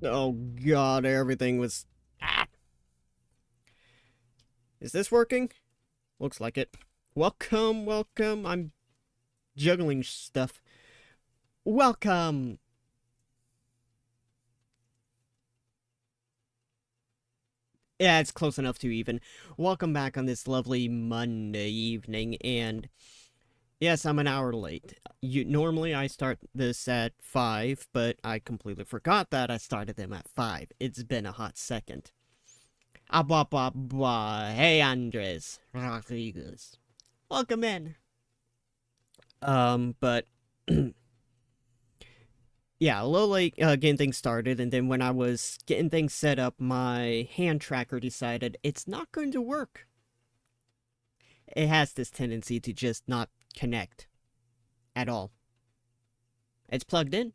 Oh god, everything was... Ah! Is this working? Looks like it. Welcome, welcome. I'm juggling stuff. Welcome! Yeah, it's close enough to even. Welcome back on this lovely Monday evening, and... Yes, I'm an hour late. Normally I start this at 5, but I completely forgot that I started them at 5. It's been a hot second. Ah, blah, blah, blah. Hey, Andres Rodriguez. Welcome in. But yeah, a little late getting things started, and then when I was getting things set up, my hand tracker decided it's not going to work. It has this tendency to just not connect at all. It's plugged in,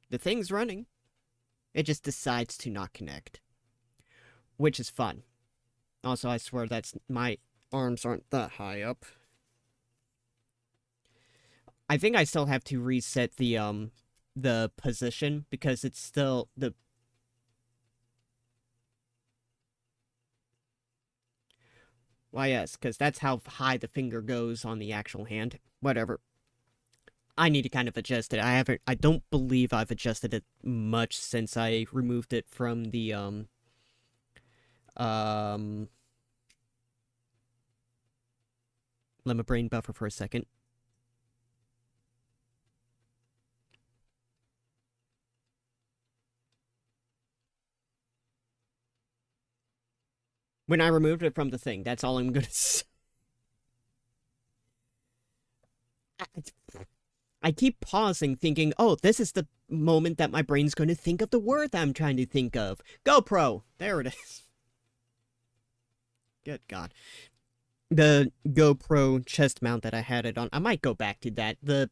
the thing's running, it just decides to not connect, which is fun. Also, I swear that's my arms aren't that high up. I think I still have to reset the position because it's still the... Why, yes, because that's how high the finger goes on the actual hand. Whatever. I need to kind of adjust it. I don't believe I've adjusted it much since I removed it from the, let my brain buffer for a second. When I removed it from the thing, that's all I'm gonna say. I keep pausing, thinking, oh, this is the moment that my brain's going to think of the word I'm trying to think of. GoPro! There it is. Good God. The GoPro chest mount that I had it on, I might go back to that. The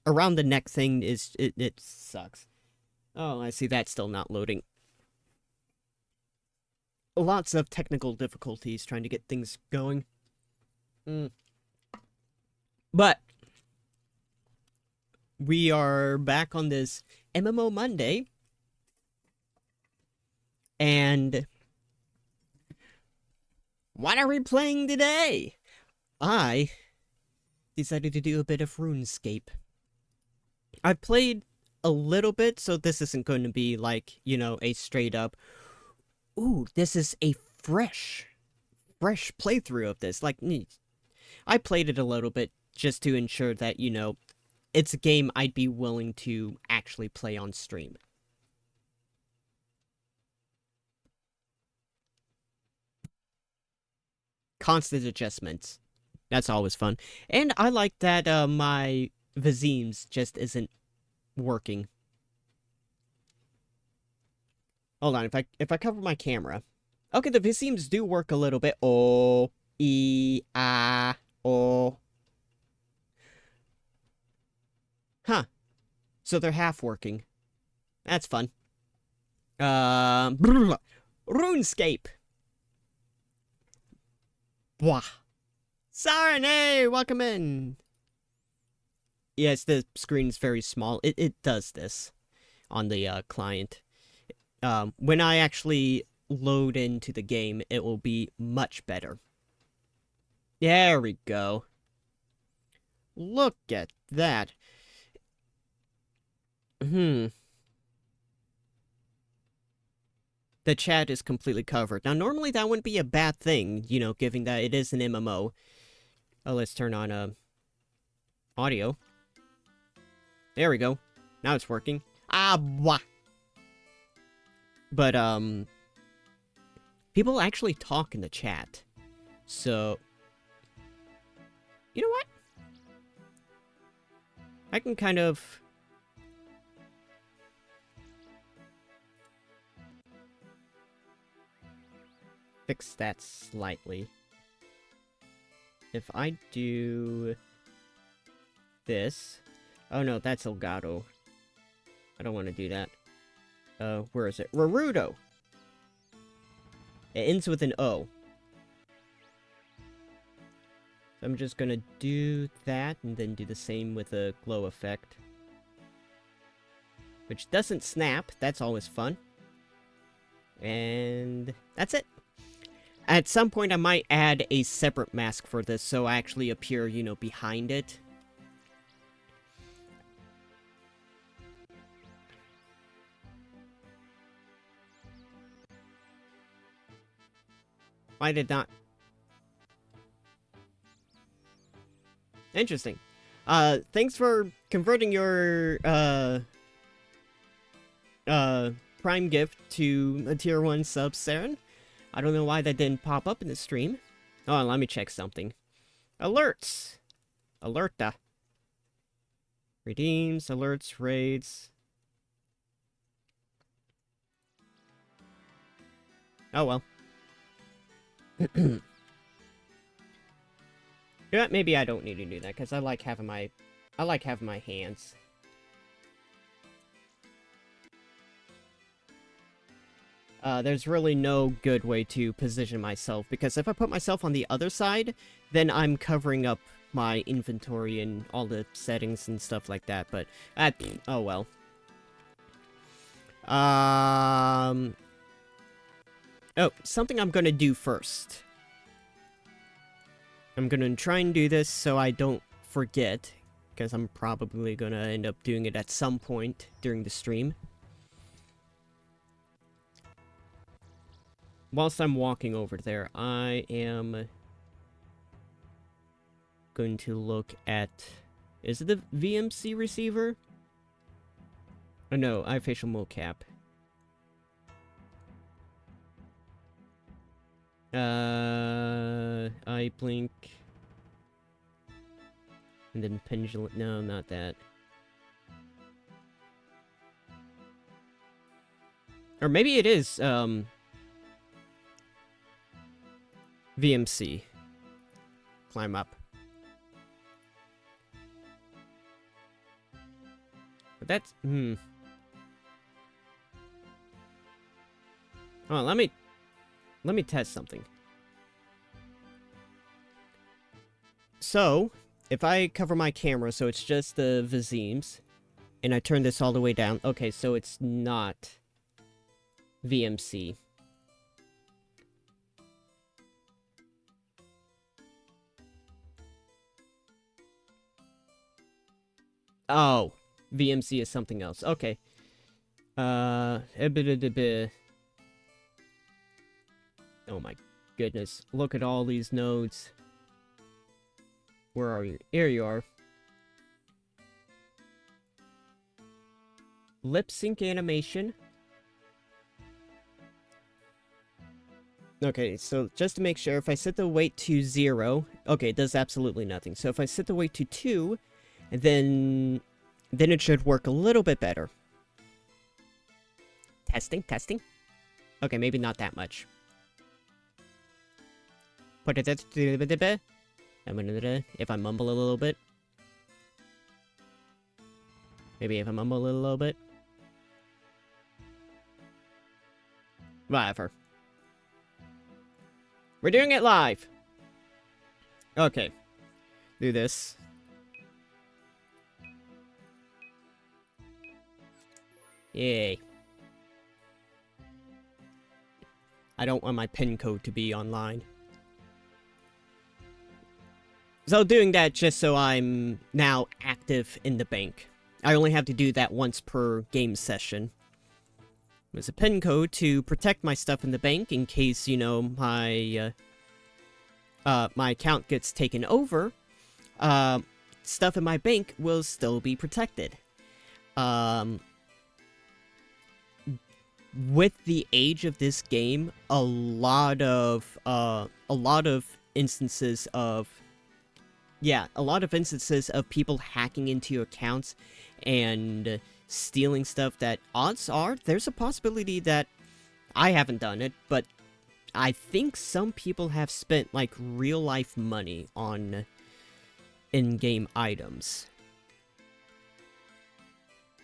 around the neck thing is, it sucks. Oh, I see that's still not loading. Lots of technical difficulties trying to get things going. But we are back on this MMO Monday. And what are we playing today? I decided to do a bit of RuneScape. I've played a little bit, so this isn't going to be like, you know, a straight up, ooh, this is a fresh playthrough of this. Like, I played it a little bit just to ensure that, you know, it's a game I'd be willing to actually play on stream. Constant adjustments. That's always fun. And I like that my Vizims just isn't working. Hold on, if I cover my camera. Okay, the Vizims do work a little bit. Oh, oh. Huh. So they're half working. That's fun. RuneScape. Blah. Sarene, welcome in. Yes, the screen's very small. It does this on the client. When I actually load into the game, it will be much better. There we go. Look at that. The chat is completely covered. Now, normally that wouldn't be a bad thing, you know, given that it is an MMO. Oh, let's turn on, audio. There we go. Now it's working. Ah, blah. But, people actually talk in the chat. So, you know what? I can kind of... fix that slightly. If I do... this... Oh no, that's Elgato. I don't want to do that. Where is it? Rarudo! It ends with an O. So I'm just gonna do that, and then do the same with a glow effect. which doesn't snap. That's always fun. And that's it. At some point, I might add a separate mask for this, so I actually appear, you know, behind it. I did not. Interesting. Thanks for converting your, Prime gift to a tier 1 sub, Saren. I don't know why that didn't pop up in the stream. Oh, let me check something. Alerts! Alerta. Redeems, alerts, raids. Oh well. Yeah, maybe I don't need to do that, because I like having my hands. There's really no good way to position myself, because if I put myself on the other side, then I'm covering up my inventory and all the settings and stuff like that, but, oh well. Oh, something I'm gonna do first. I'm gonna try and do this so I don't forget, because I'm probably gonna end up doing it at some point during the stream. Whilst I'm walking over there, I am going to look at... Is it the VMC receiver? Oh no, I have facial mocap. Eye blink. And then pendulum... No, not that. Or maybe it is, VMC. Climb up. But that's... Oh, let me test something. So, if I cover my camera so it's just the Vizims, and I turn this all the way down... Okay, so it's not VMC. Oh, VMC is something else. Okay. Oh my goodness. Look at all these nodes. Where are you? Here you are. Lip sync animation. Okay, so just to make sure, if I set the weight to 0... Okay, it does absolutely nothing. So if I set the weight to 2... And then it should work a little bit better. Testing, testing. Okay, maybe not that much. Put it if I mumble a little bit. Maybe if I mumble a little bit. Whatever. We're doing it live. Okay. Do this. Yay. I don't want my PIN code to be online. So doing that just so I'm now active in the bank. I only have to do that once per game session. There's a PIN code to protect my stuff in the bank in case, you know, my account gets taken over. Stuff in my bank will still be protected. With the age of this game, a lot of instances of people hacking into your accounts and stealing stuff that odds are there's a possibility that I haven't done it, but I think some people have spent like real life money on in-game items.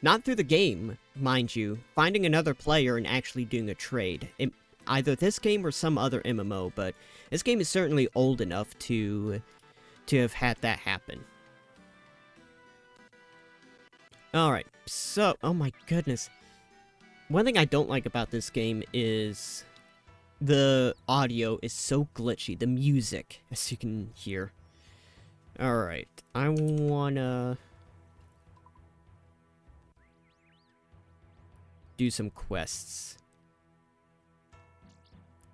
Not through the game, mind you, finding another player and actually doing a trade. Either this game or some other MMO, but this game is certainly old enough to have had that happen. Alright, so, oh my goodness. One thing I don't like about this game is the audio is so glitchy. The music, as you can hear. Alright, I wanna do some quests.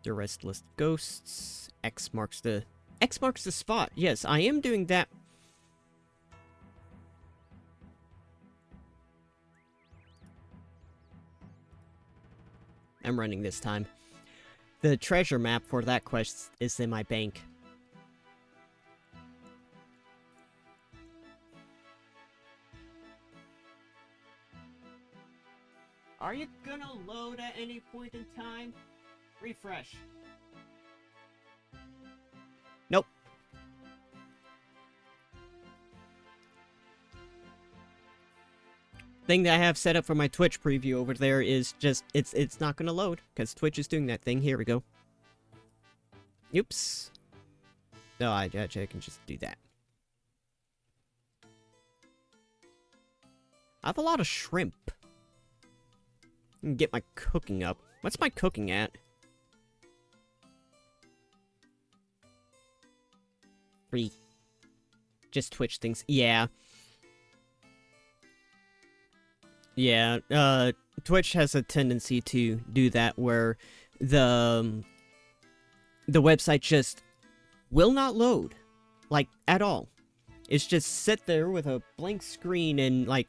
The Restless Ghosts. X marks the spot. Yes, I am doing that. I'm running this time. The treasure map for that quest is in my bank. Are you gonna load at any point in time? Refresh. Nope. Thing that I have set up for my Twitch preview over there is just, it's not gonna load, because Twitch is doing that thing. Here we go. Oops. No, I can just do that. I have a lot of shrimp. I can get my cooking up. What's my cooking at? 3. Just Twitch things. Yeah. Yeah, Twitch has a tendency to do that where the website just will not load. Like, at all. It's just sit there with a blank screen and, like,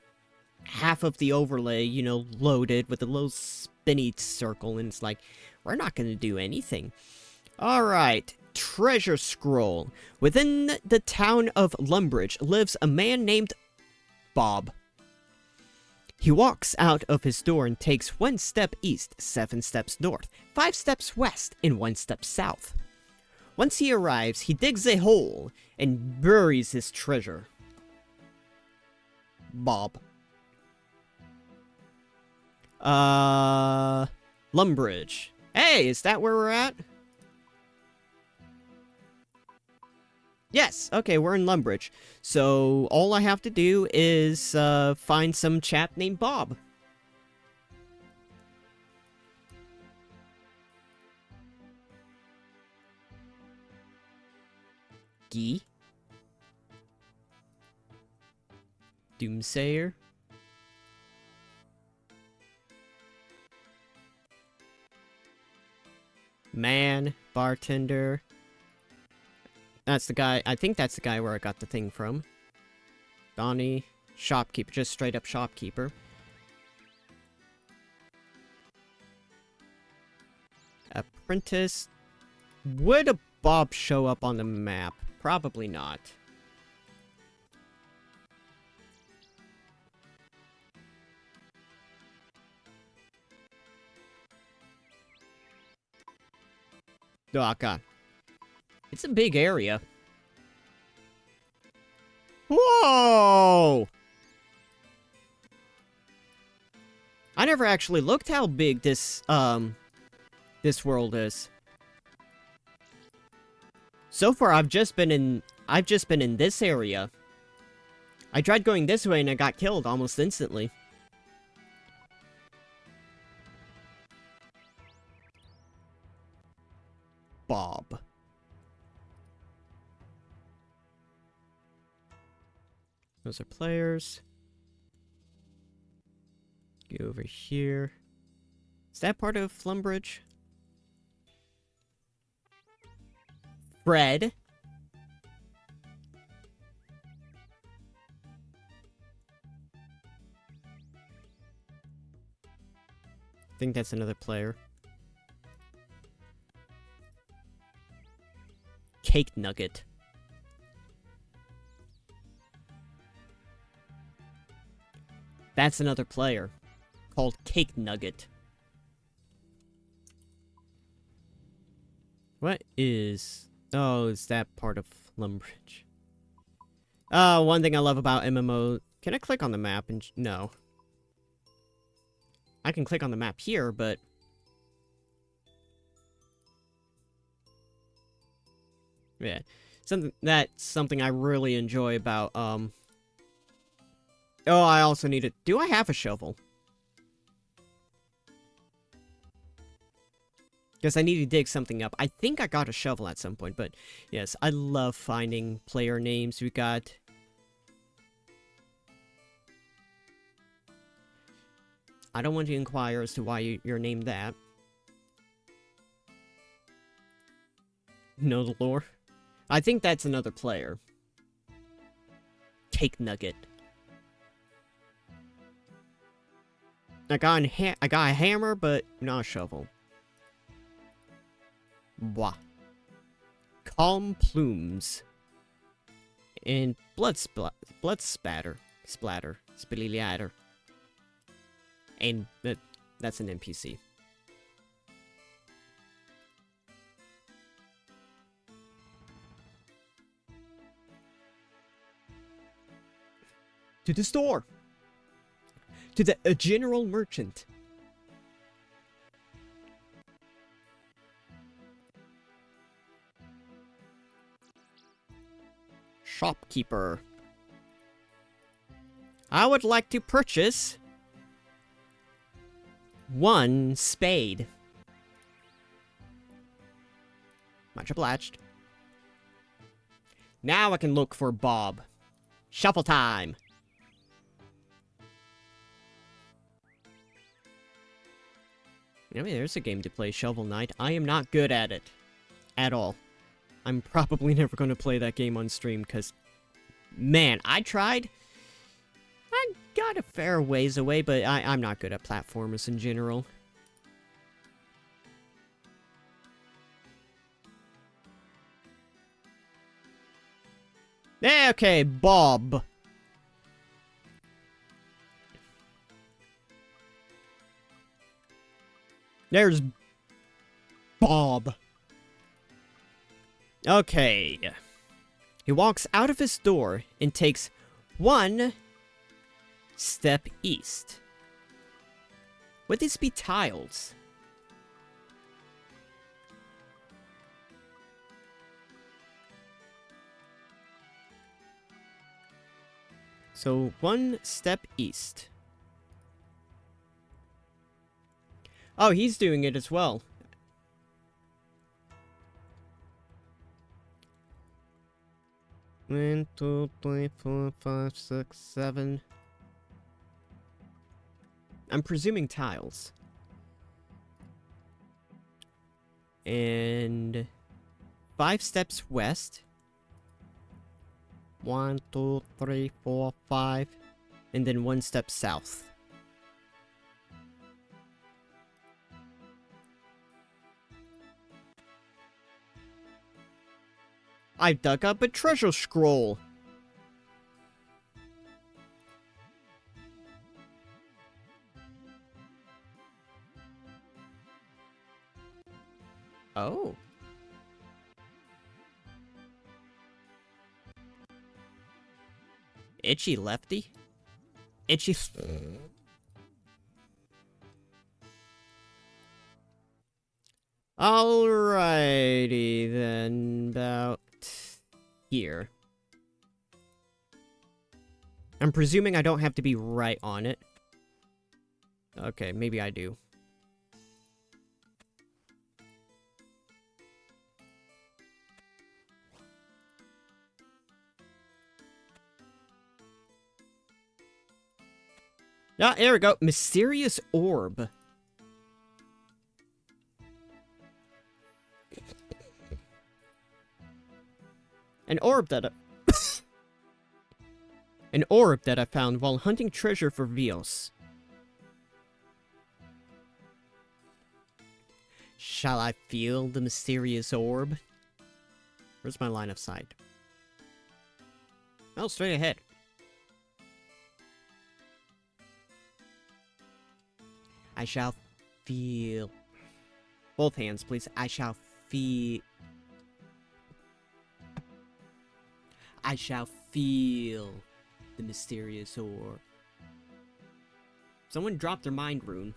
half of the overlay, you know, loaded with a little spinny circle, and it's like, we're not gonna do anything. Alright, treasure scroll. Within the town of Lumbridge lives a man named Bob. He walks out of his door and takes 1 step east, 7 steps north, 5 steps west, and 1 step south. Once he arrives, he digs a hole and buries his treasure. Bob. Lumbridge. Hey, is that where we're at? Yes, okay, we're in Lumbridge. So, all I have to do is, find some chap named Bob. Gee. Doomsayer. Man, bartender. That's the guy, I think that's the guy where I got the thing from. Donnie, shopkeeper, just straight up shopkeeper. Apprentice. Would a Bob show up on the map? Probably not. Oh, God. It's a big area. Whoa! I never actually looked how big this world is. So far, I've just been in this area. I tried going this way and I got killed almost instantly. Bob. Those are players. Go over here. Is that part of Lumbridge? Fred. I think that's another player. Cake Nugget. That's another player. Called Cake Nugget. What is... Oh, is that part of Lumbridge? One thing I love about MMO... Can I click on the map and... No. I can click on the map here, but... Yeah. That's something I really enjoy about, Oh, I also need it. Do I have a shovel? Because I need to dig something up. I think I got a shovel at some point, but yes, I love finding player names. We got... I don't want to inquire as to why you're named that. Know the lore? I think that's another player. Cake Nugget. I got a hammer, but not a shovel. Wah. Calm plumes. And blood spatter. Spilly-ladder. And that's an NPC. To the store! To the general merchant. Shopkeeper. I would like to purchase 1 spade. Much obliged. Now I can look for Bob. Shuffle time! I mean, there's a game to play, Shovel Knight. I am not good at it. At all. I'm probably never going to play that game on stream, because... Man, I tried. I got a fair ways away, but I'm not good at platformers in general. Okay, Bob. There's Bob. Okay. He walks out of his door and takes 1 step east. Would these be tiles? So 1 step east. Oh, he's doing it as well. One, 2, 3, 4, 5, 6, 7. I'm presuming tiles. And 5 steps west. 1, 2, 3, 4, 5. And then 1 step south. I dug up a treasure scroll. Oh. Itchy lefty? Itchy... Alrighty then, about here. I'm presuming I don't have to be right on it. Okay, maybe I do. Ah, there we go. Mysterious orb. An orb that An orb that I found while hunting treasure for Vios. Shall I feel the mysterious orb? Where's my line of sight? Oh, straight ahead. I shall feel... Both hands, please. I shall feel... I shall feel the mysterious orb. Someone dropped their mind rune.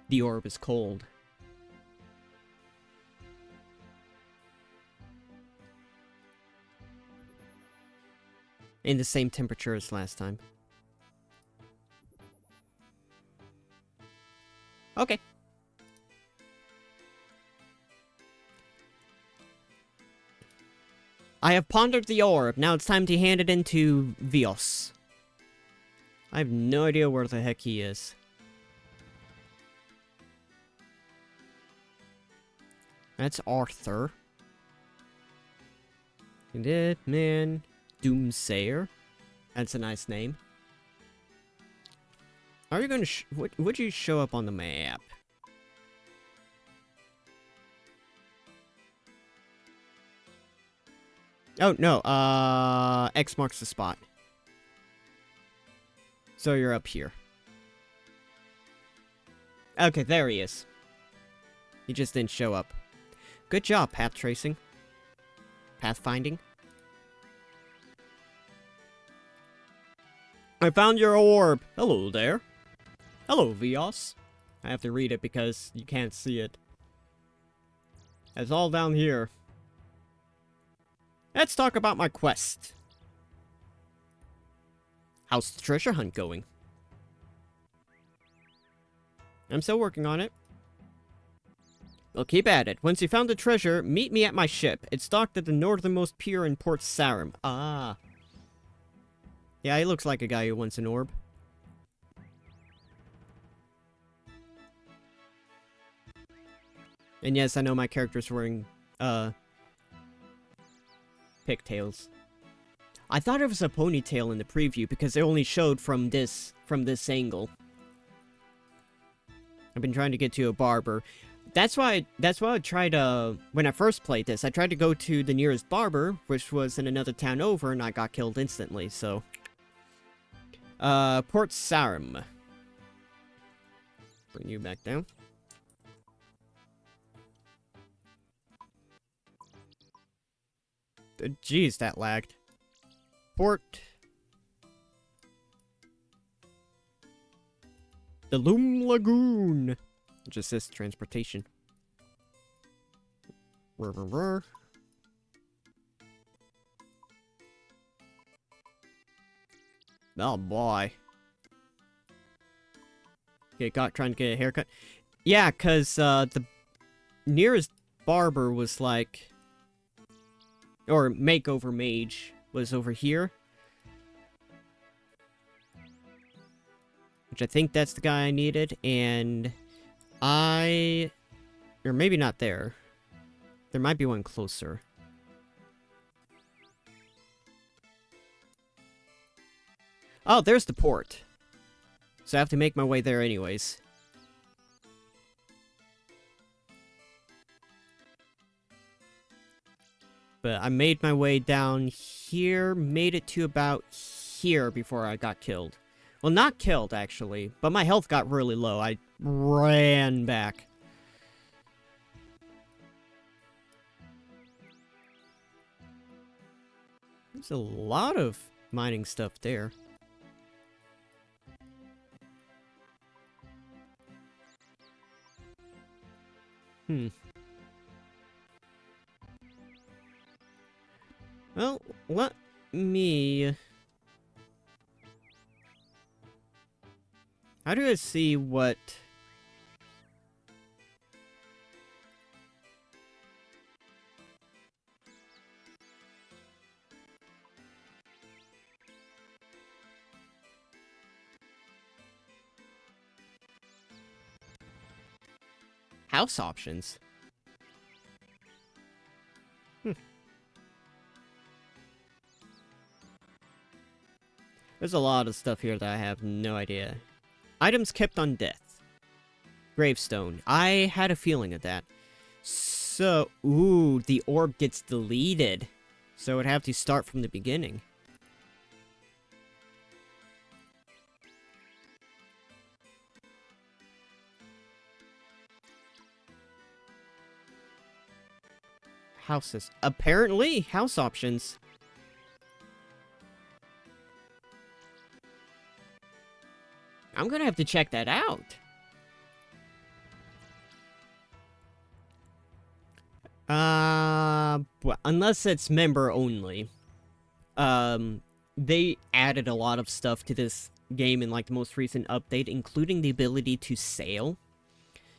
The orb is cold. In the same temperature as last time. Okay. I have pondered the orb. Now it's time to hand it in to Vios. I have no idea where the heck he is. That's Arthur. Deadman Doomsayer. That's a nice name. Are you going to would you show up on the map? Oh, no, X marks the spot. So you're up here. Okay, there he is. He just didn't show up. Good job, path tracing. Pathfinding. I found your orb! Hello there. Hello, Vios. I have to read it because you can't see it. It's all down here. Let's talk about my quest. How's the treasure hunt going? I'm still working on it. Well, keep at it. Once you found the treasure, meet me at my ship. It's docked at the northernmost pier in Port Sarum. Ah. Yeah, he looks like a guy who wants an orb. And yes, I know my character's wearing, pigtails. I thought it was a ponytail in the preview because it only showed from this angle. I've been trying to get to a barber. That's why I tried, when I first played this, I tried to go to the nearest barber, which was in another town over, and I got killed instantly, so. Port Sarum. Bring you back down. Jeez, that lagged. Port. The Loom Lagoon. It just says transportation. Oh boy. Okay, trying to get a haircut. Yeah, cause the nearest barber was like, or makeover mage was over here. Which I think that's the guy I needed, and or maybe not there. There might be one closer. Oh, there's the port. So I have to make my way there anyways. But I made my way down here, made it to about here before I got killed. Well, not killed, actually, but my health got really low. I ran back. There's a lot of mining stuff there. Well, let me... How do I see what... House options? There's a lot of stuff here that I have no idea. Items kept on death. Gravestone. I had a feeling of that. So, ooh, the orb gets deleted. So it'd have to start from the beginning. Houses. Apparently, house options. I'm gonna have to check that out. Well, unless it's member only. they added a lot of stuff to this game in like the most recent update, including the ability to sail,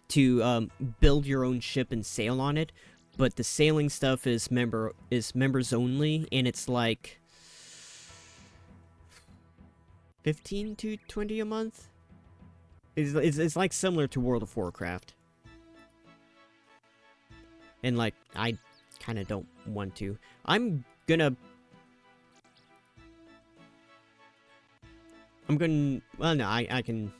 to build your own ship and sail on it. But the sailing stuff is members only, and it's like 15 to 20 a month. It's like similar to World of Warcraft. And like, I kind of don't want to. I'm gonna... well, no, I can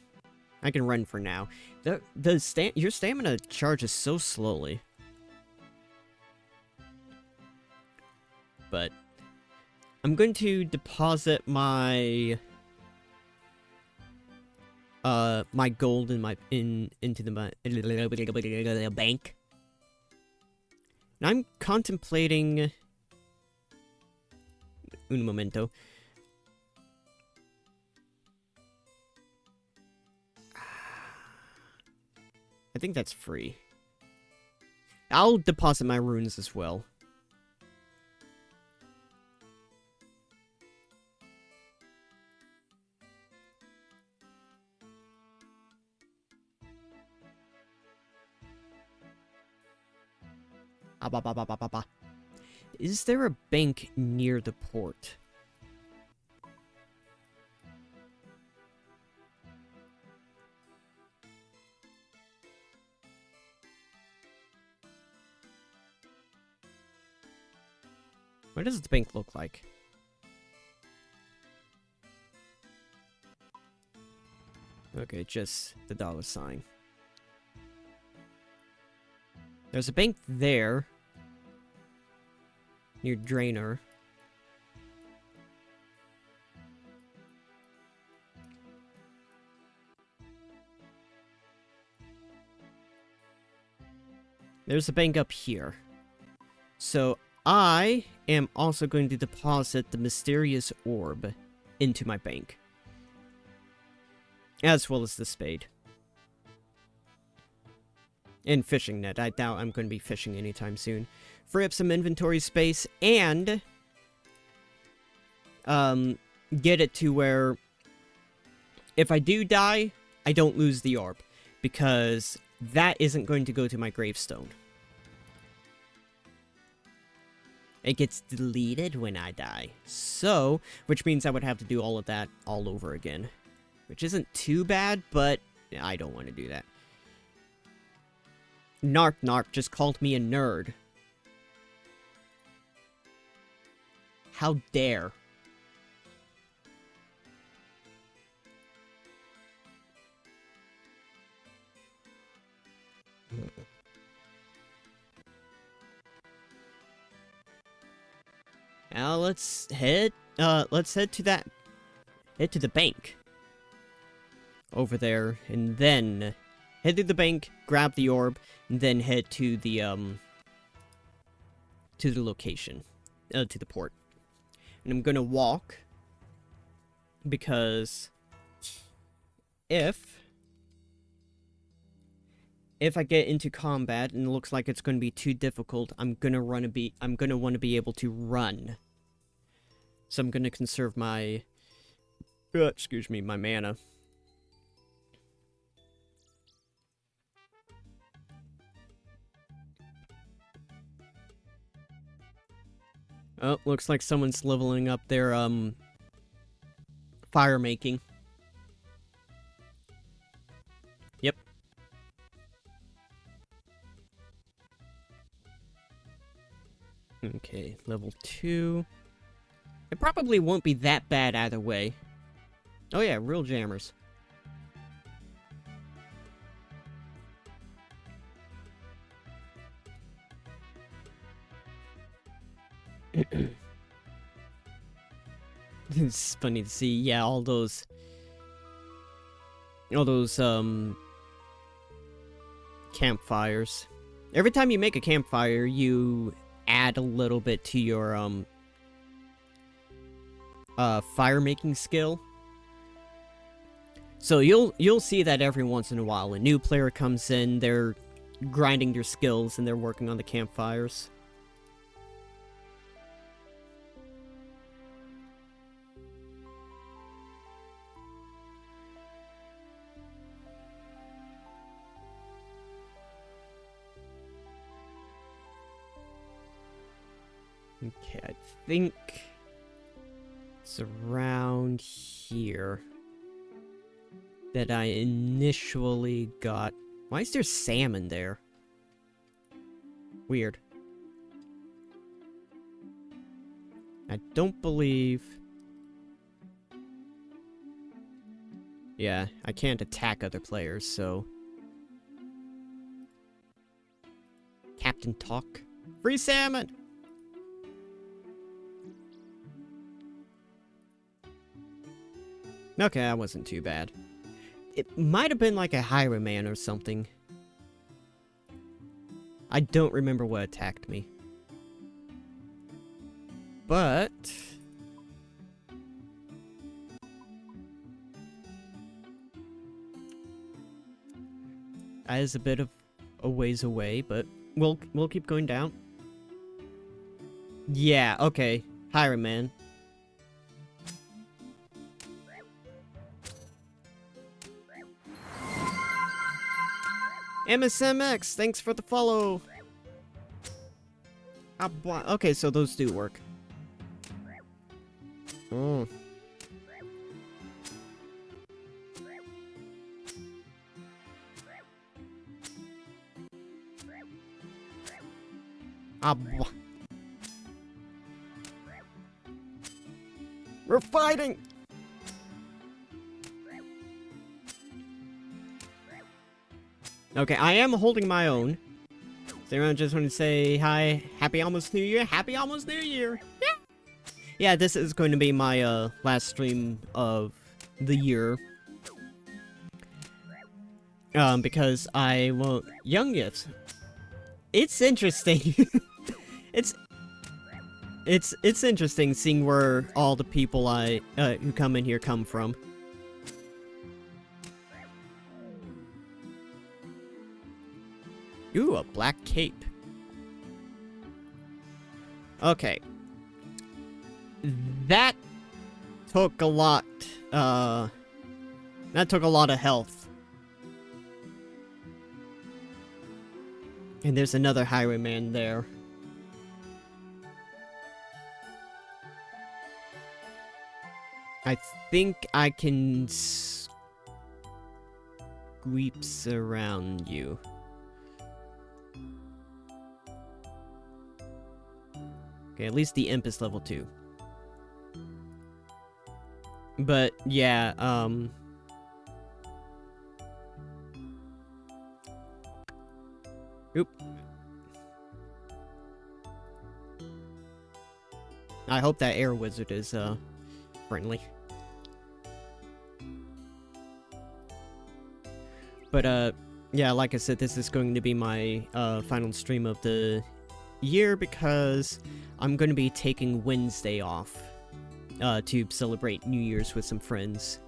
run for now. Your stamina charges so slowly. But I'm going to deposit my my gold into the bank. And I'm contemplating un momento. I think that's free. I'll deposit my runes as well. Is there a bank near the port? What does the bank look like? Okay, just the $sign. There's a bank there. Near Drainer. There's a bank up here. So I am also going to deposit the mysterious orb into my bank. As well as the spade. And fishing net. I doubt I'm going to be fishing anytime soon. Free up some inventory space and get it to where if I do die, I don't lose the orb. Because that isn't going to go to my gravestone. It gets deleted when I die. So, which means I would have to do all of that all over again. Which isn't too bad, but I don't want to do that. Narc Narc just called me a nerd. How dare. Now let's head to the bank. Over there, and then head to the bank, grab the orb, and then head to the location, to the port. And I'm gonna walk, because if I get into combat and it looks like it's gonna be too difficult, I'm gonna want to be able to run. So I'm gonna conserve my, my mana. Oh, looks like someone's leveling up their, fire making. Yep. Okay, level 2. It probably won't be that bad either way. Oh yeah, real jammers. It's funny to see, yeah, all those campfires. Every time you make a campfire, you add a little bit to your fire making skill. So you'll see that every once in a while. A new player comes in, they're grinding their skills and they're working on the campfires. Okay, I think it's around here that I initially got. Why is there salmon there? Weird. I don't believe... Yeah, I can't attack other players, so... Captain Talk. Free salmon! Okay, that wasn't too bad. It might have been like a highwayman or something. I don't remember what attacked me. But... that is a bit of a ways away, but we'll keep going down. Yeah, okay. Highwayman. MSMX, thanks for the follow. Okay, so those do work. Oh. We're fighting! Okay, I am holding my own. So I just want to say hi, happy almost New Year, happy almost New Year! Yeah! Yeah, this is going to be my last stream of the year. Because I won't... Young Gifts. It's interesting. It's interesting seeing where all the people who come in here come from. Ooh, a black cape. Okay. That took a lot, that took a lot of health. And there's another highwayman there. I think I can sweeps around you. Okay, at least the imp is level 2. But, yeah, Oop. I hope that air wizard is, friendly. But, yeah, like I said, this is going to be my, final stream of the year because I'm going to be taking Wednesday off, to celebrate New Year's with some friends.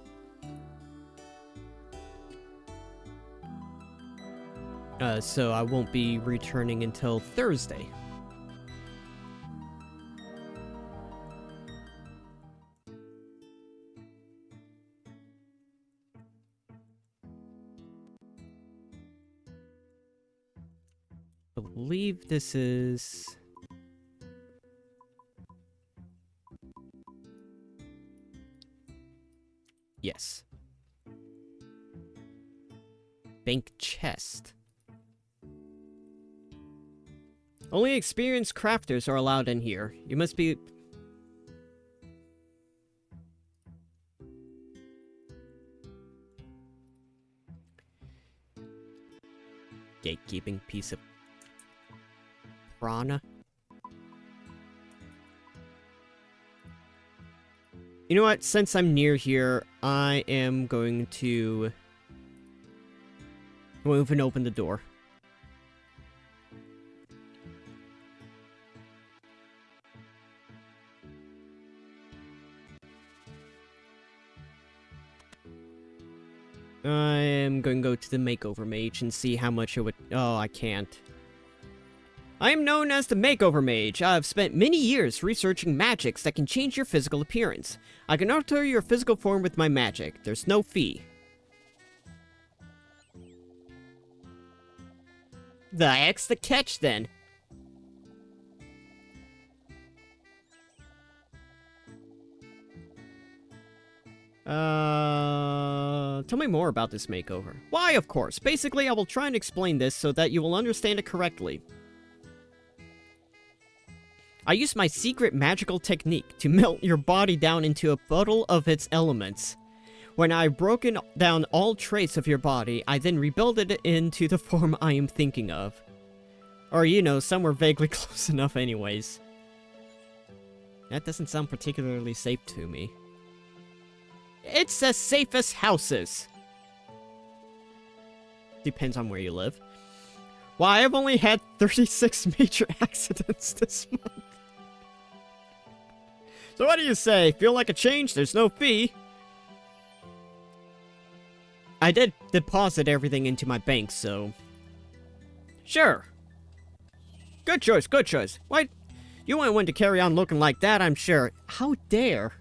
So I won't be returning until Thursday. I believe this is... Yes. Bank chest. Only experienced crafters are allowed in here. You must be... Gatekeeping piece of... prana. You know what? Since I'm near here, I am going to... move and open the door. I am going to go to the Makeover Mage and see how much it would... Oh, I can't. I am known as the Makeover Mage. I have spent many years researching magics that can change your physical appearance. I can alter your physical form with my magic. There's no fee. The heck's the catch, then? Tell me more about this makeover. Why, of course. Basically, I will try and explain this so that you will understand it correctly. I use my secret magical technique to melt your body down into a bottle of its elements. When I've broken down all trace of your body, I then rebuild it into the form I am thinking of. Or, you know, somewhere vaguely close enough anyways. That doesn't sound particularly safe to me. It's as safe as houses. Depends on where you live. Well, I've only had 36 major accidents this month. So what do you say? Feel like a change? There's no fee. I did deposit everything into my bank, so... Sure. Good choice, good choice. Why, you wouldn't want to carry on looking like that, I'm sure. How dare?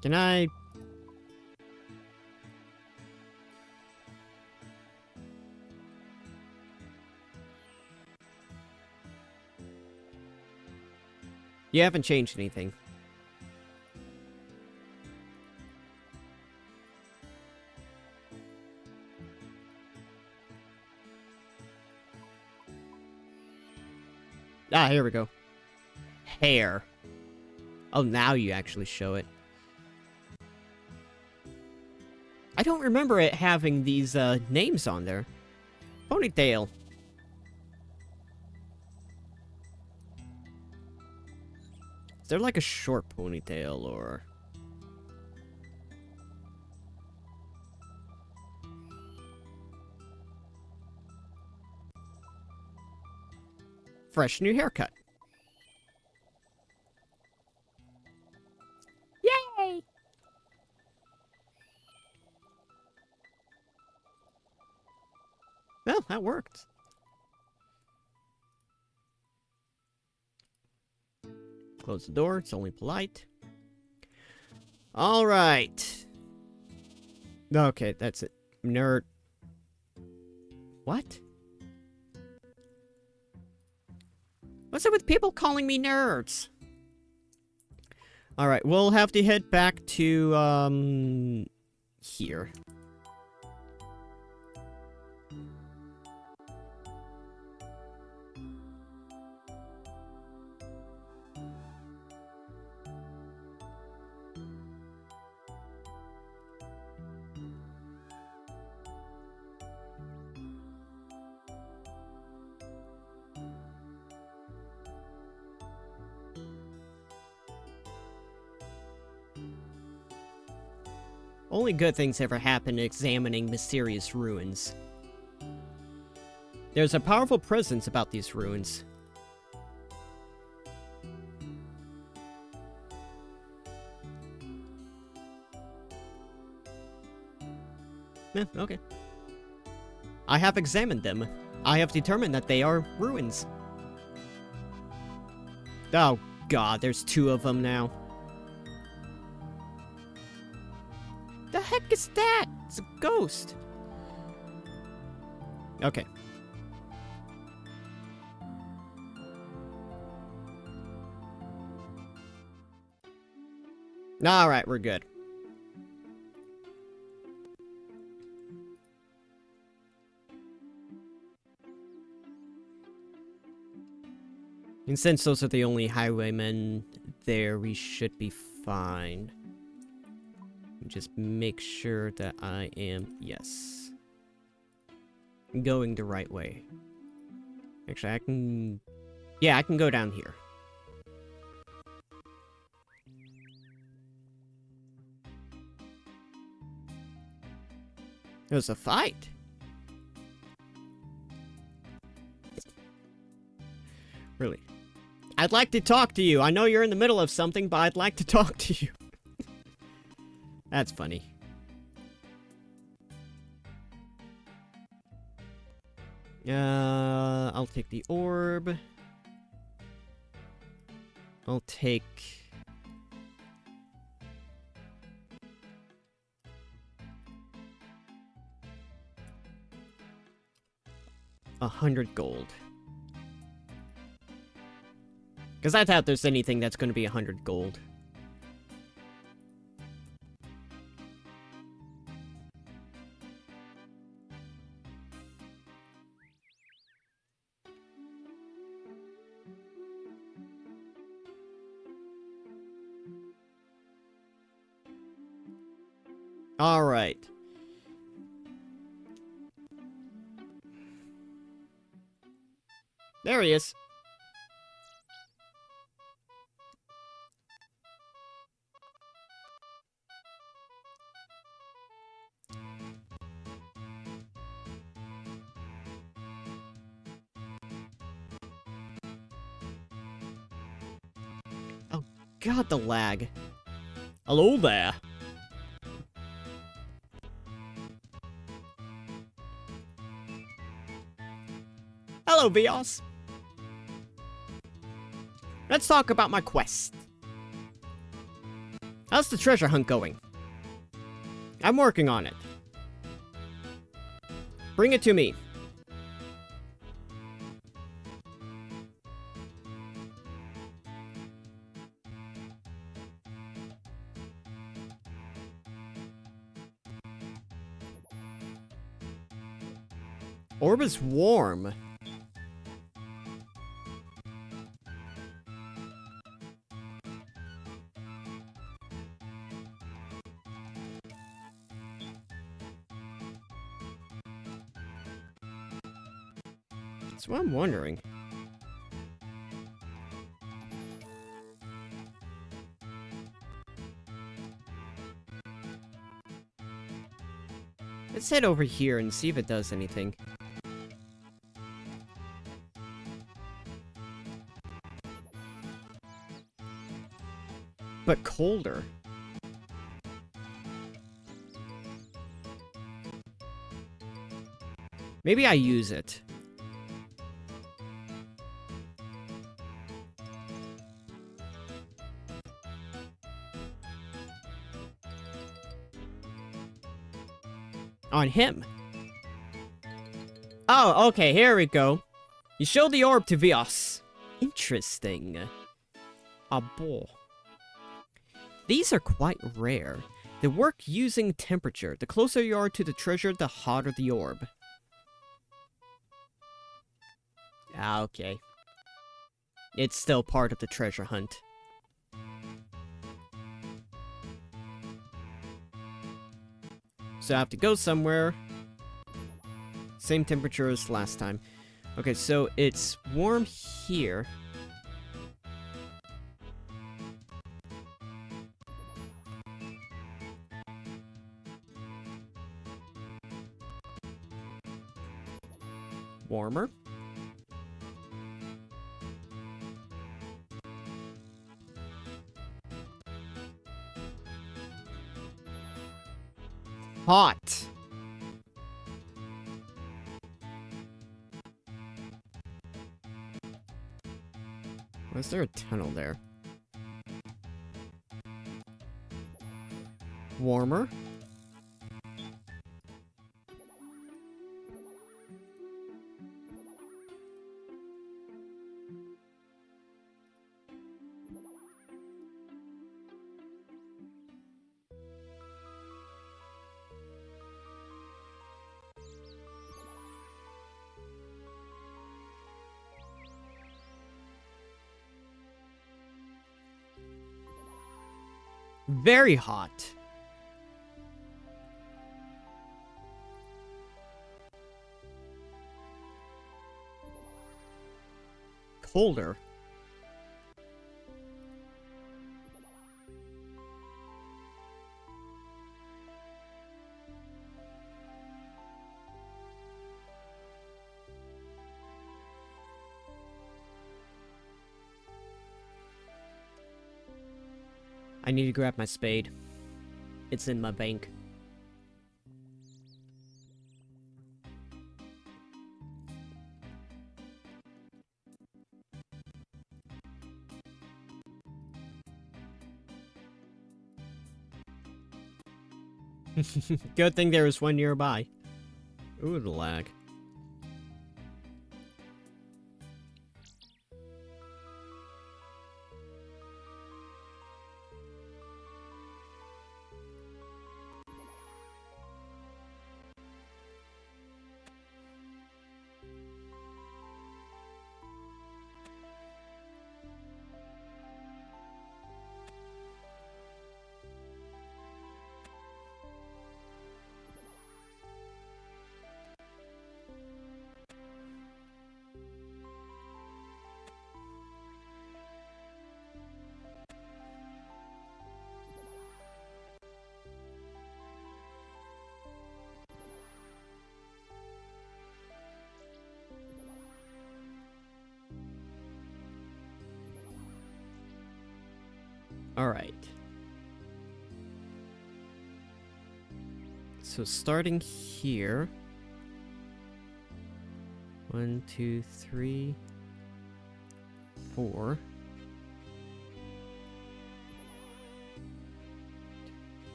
Can I... You haven't changed anything. Ah, here we go. Hair. Oh, now you actually show it. I don't remember it having these, names on there. Ponytail. Is there like a short ponytail, or... Fresh new haircut. Yay! Well, that worked. Close the door, it's only polite. Alright. Okay, that's it. Nerd. What? What's up with people calling me nerds? Alright, we'll have to head back to, here. Only good things ever happen examining mysterious ruins. There's a powerful presence about these ruins. Yeah, okay. I have examined them. I have determined that they are ruins. Oh god, there's two of them now. The heck is that? It's a ghost. Okay. Alright, we're good. And since those are the only highwaymen there, we should be fine. Just make sure that I am, yes, going the right way. Actually, I can, yeah, I can go down here. There's a fight. Really? I'd like to talk to you. I know you're in the middle of something, but I'd like to talk to you. That's funny. I'll take the orb. I'll take... $100 gold. Because I doubt there's anything that's going to be 100 gold. Alright. There he is. Oh god, the lag. Hello there. Hello, Vios. Let's talk about my quest. How's the treasure hunt going? I'm working on it. Bring it to me. Orb is warm. That's what I'm wondering. Let's head over here and see if it does anything. But colder. Maybe I use it. On him. Oh, okay, here we go. You show the orb to Vios. Interesting. A ball. These are quite rare. They work using temperature. The closer you are to the treasure, the hotter the orb. Ah, okay. It's still part of the treasure hunt. So I have to go somewhere. Same temperature as last time. Okay, so it's warm here. Warmer. Hot. Was there a tunnel there? Warmer. Very hot. Colder. I need to grab my spade. It's in my bank. Good thing there was one nearby. Ooh, the lag. Alright. So starting here. 1, 2, 3, 4.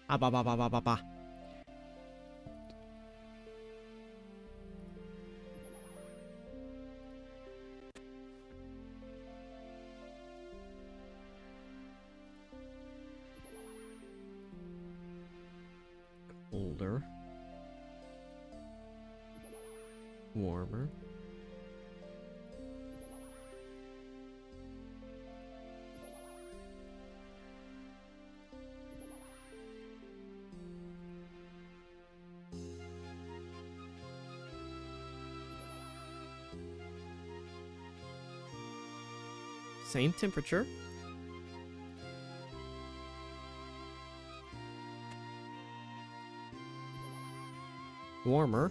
Ah, ba, ba, ba, ba, ba, ba. Colder. Warmer. Same temperature. Warmer.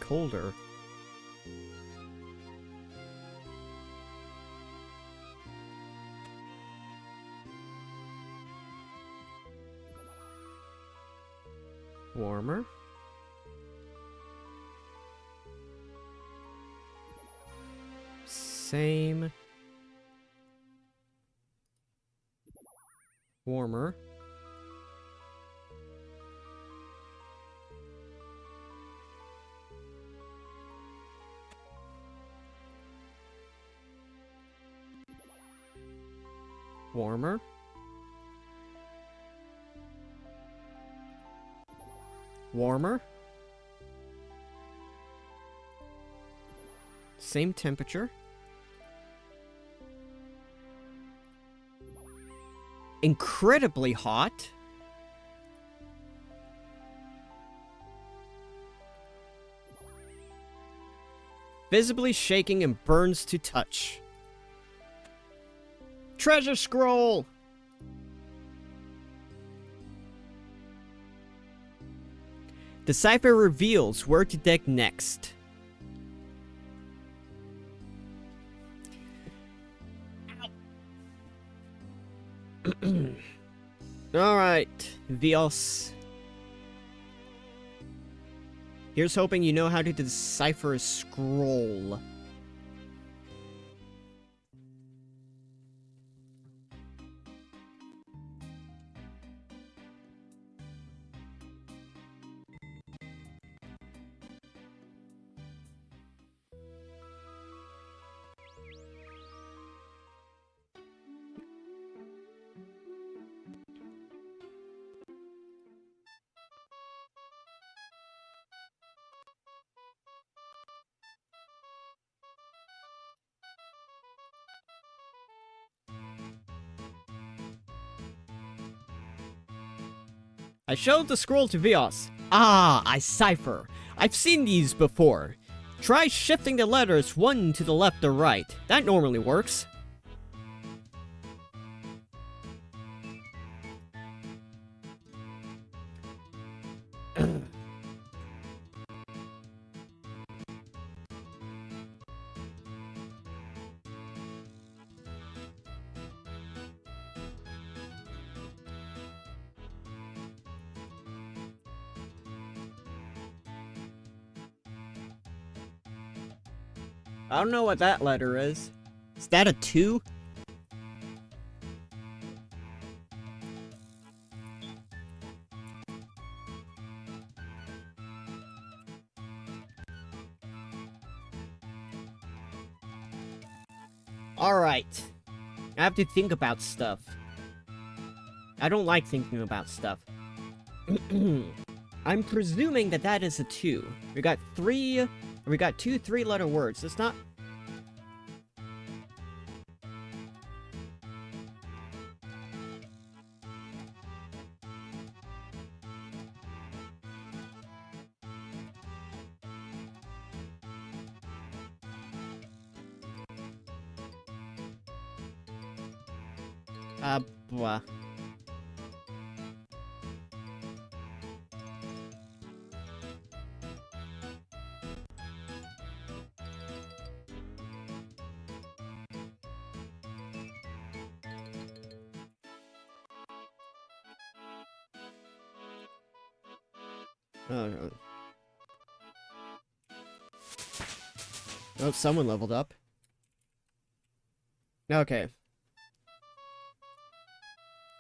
Colder. Warmer. Same. Warmer. Warmer. Warmer. Same temperature. Incredibly hot. Visibly shaking and burns to touch. Treasure scroll! The cipher reveals where to dig next. Alright, Vios. Here's hoping you know how to decipher a scroll. I showed the scroll to Vios. Ah, I cipher. I've seen these before. Try shifting the letters one to the left or right. That normally works. I don't know what that letter is. Is that a 2? Alright. I have to think about stuff. I don't like thinking about stuff. I'm presuming that that is a 2. We got 2 3-letter words. It's not... Blah. Oh, oh, someone leveled up. Okay.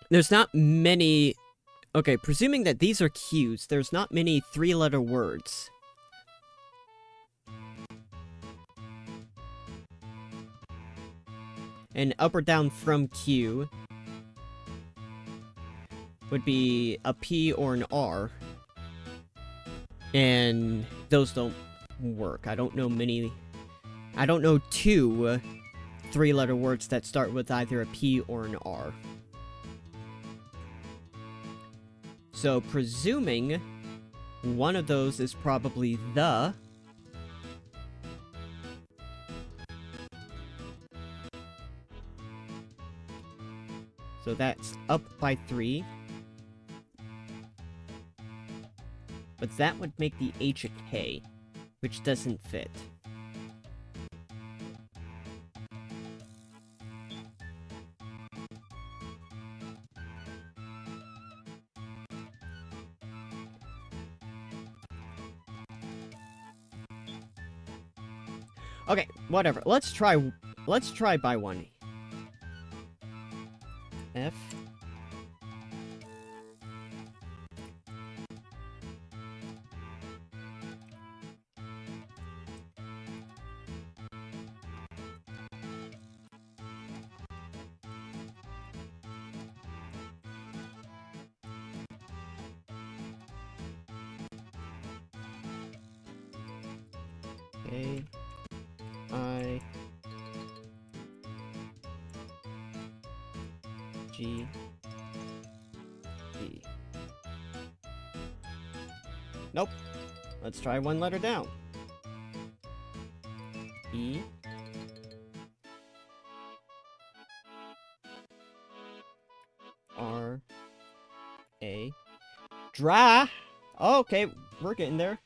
There's not many... Okay, presuming that these are cues, there's not many three-letter words. An up or down from Q would be a P or an R. And those don't work. I don't know many... I don't know two three-letter words that start with either a P or an R. So, presuming one of those is probably the... So that's up by 3. But that would make the H a K, which doesn't fit. Okay, whatever. Let's try by one. F. A. I. G. E. Nope. Let's try one letter down. E. R. A. Dra. Oh, okay, we're getting there.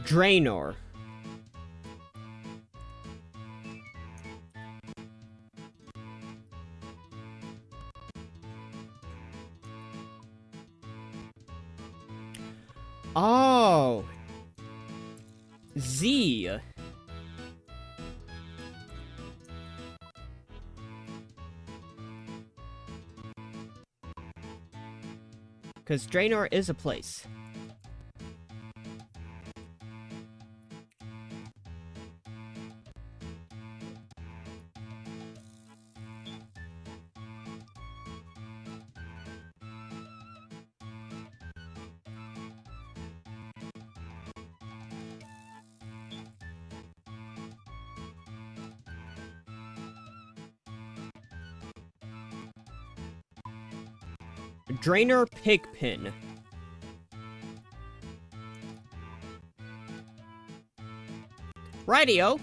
Draenor. Oh. Z. Because Draenor is a place. Draenor Pigpen. Rightio.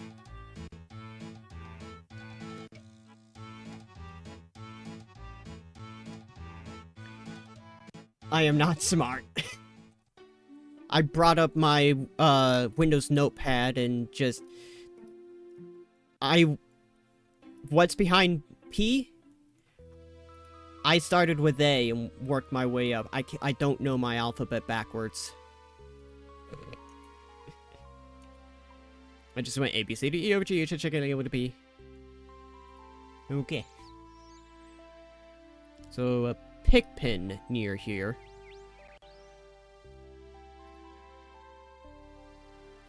I am not smart. I brought up my Windows Notepad and just... What's behind P? I started with A and worked my way up. I don't know my alphabet backwards. I just went A, B, C, D, E, F, G, H, I check it with a P. Okay. So, a Pigpen near here.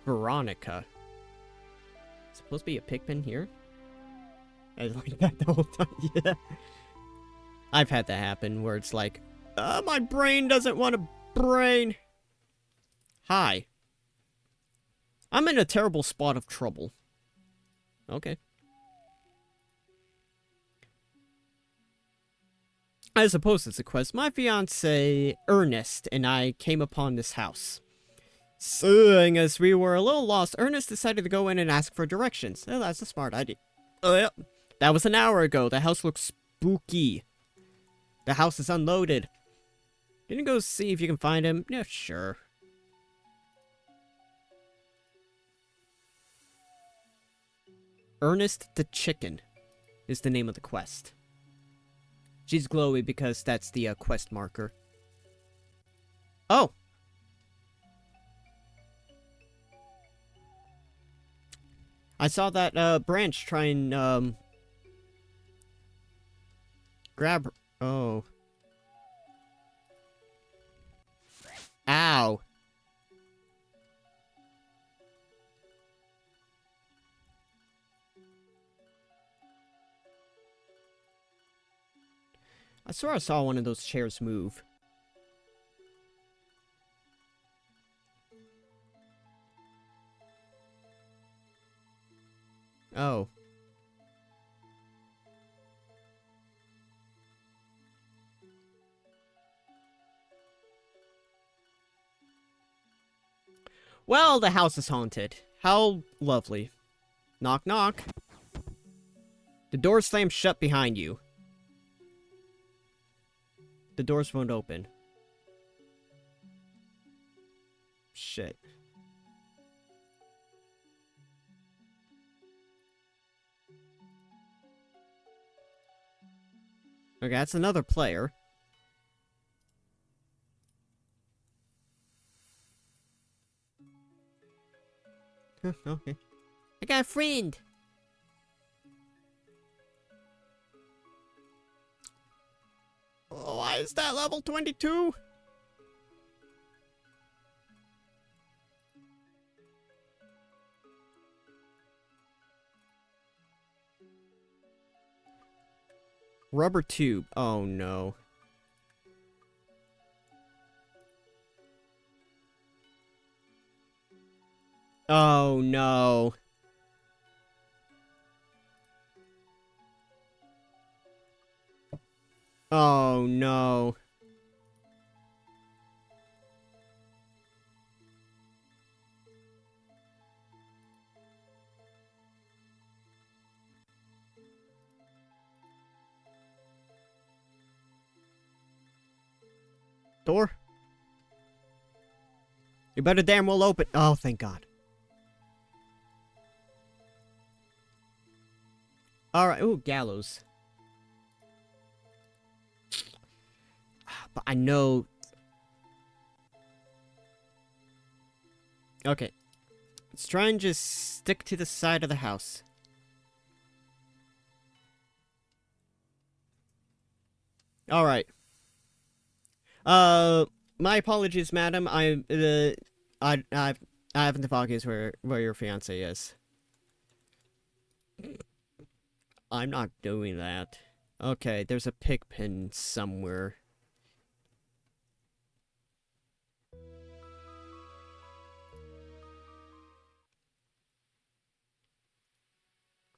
Veronica. Supposed to be a Pigpen here? I was like that the whole time, yeah. I've had that happen where it's like, my brain doesn't want a brain. Hi. I'm in a terrible spot of trouble. Okay. I suppose it's a quest. My fiance, Ernest, and I came upon this house. Seeing as we were a little lost, Ernest decided to go in and ask for directions. Oh, that's a smart idea. That was an hour ago. The house looks spooky. The house is unloaded. Can you go see if you can find him? Yeah, sure. Ernest the Chicken is the name of the quest. She's glowy because that's the quest marker. Oh! I saw that branch try and grab her. Oh. Ow. I swear I saw one of those chairs move. Oh. Well, the house is haunted. How lovely. Knock, knock. The door slams shut behind you. The doors won't open. Shit. Okay, that's another player. Huh, okay. I got a friend. Oh, why is that level 22? Rubber tube. Oh no. Oh no. Oh no. Door? You better damn well open. Oh, thank God. Alright. Ooh, gallows. But I know... Okay. Let's try and just stick to the side of the house. Alright. My apologies, madam. I haven't the foggiest where your fiance is. I'm not doing that. Okay, there's a pig pen somewhere.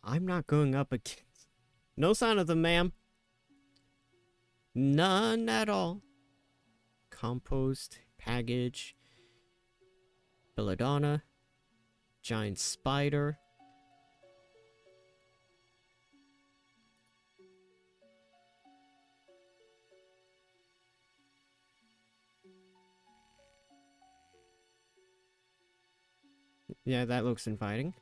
I'm not going up against... No sign of them, ma'am. None at all. Compost, package, belladonna, giant spider. Yeah, that looks inviting.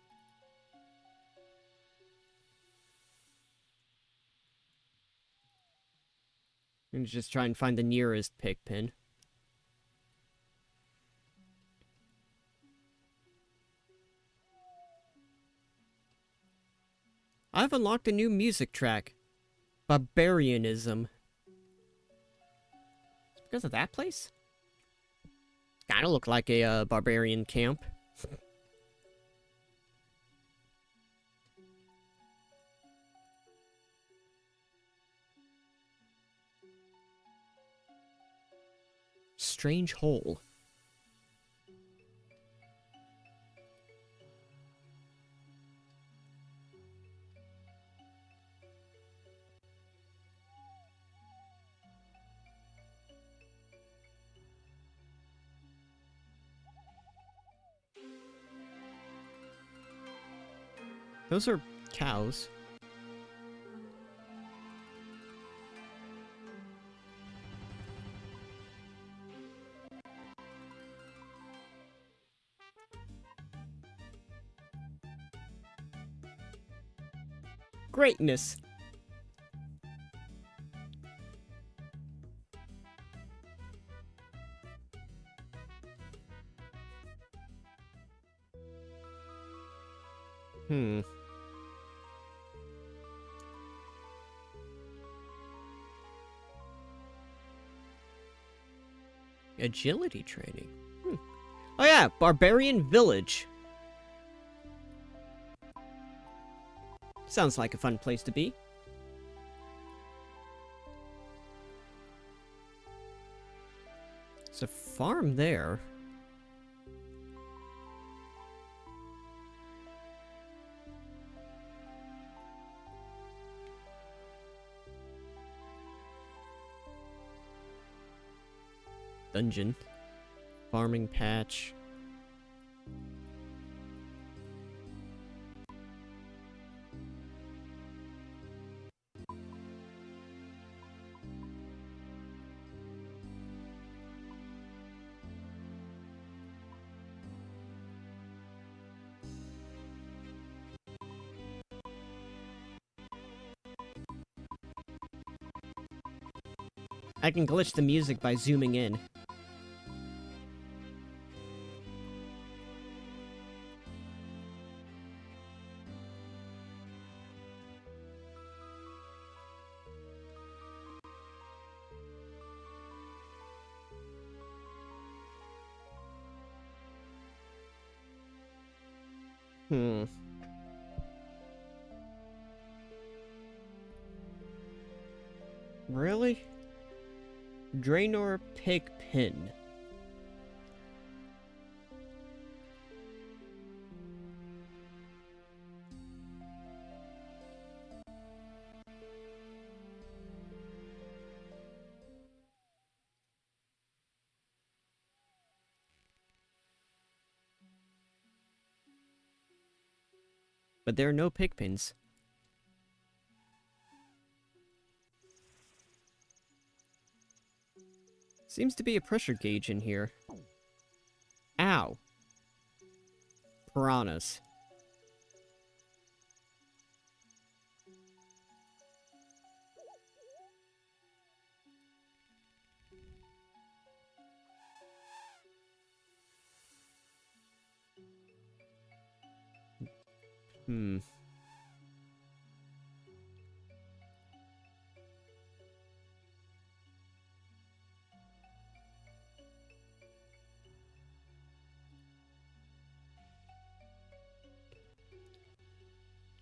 I'm just try and find the nearest pig pen. I've unlocked a new music track. Barbarianism. Because of that place? Kinda look like a barbarian camp. Strange hole. Those are cows. Greatness. Agility training. Oh yeah, Barbarian Village. Sounds like a fun place to be. There's a farm there. Dungeon. Farming patch. I can glitch the music by zooming in. Really? Draenor Pigpen. But there are no Pigpens. Seems to be a pressure gauge in here. Ow. Piranhas.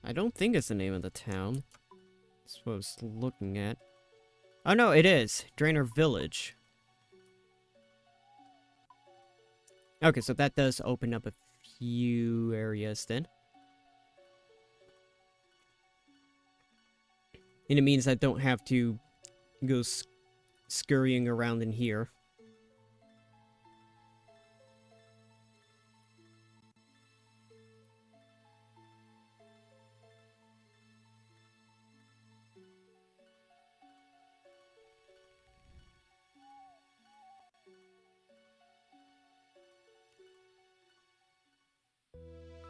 I don't think it's the name of the town. That's what I was looking at. Oh no, it is. Draenor Village. Okay, so that does open up a few areas then. And it means I don't have to go scurrying around in here.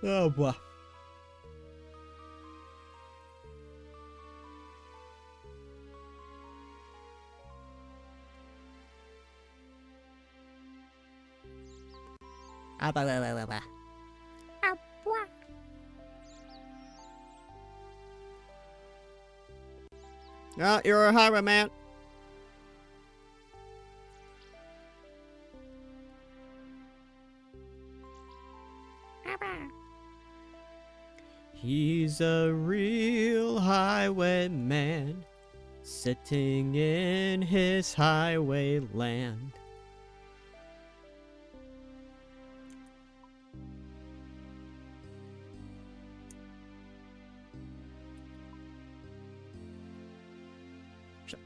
Oh boy. Oh, you're a highwayman. He's a real highwayman, sitting in his highway land.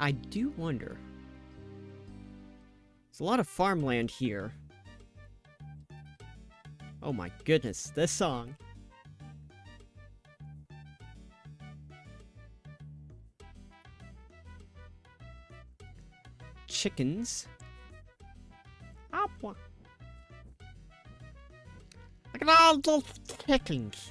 I do wonder. There's a lot of farmland here. Oh my goodness, this song. chickens. Look at all those chickens.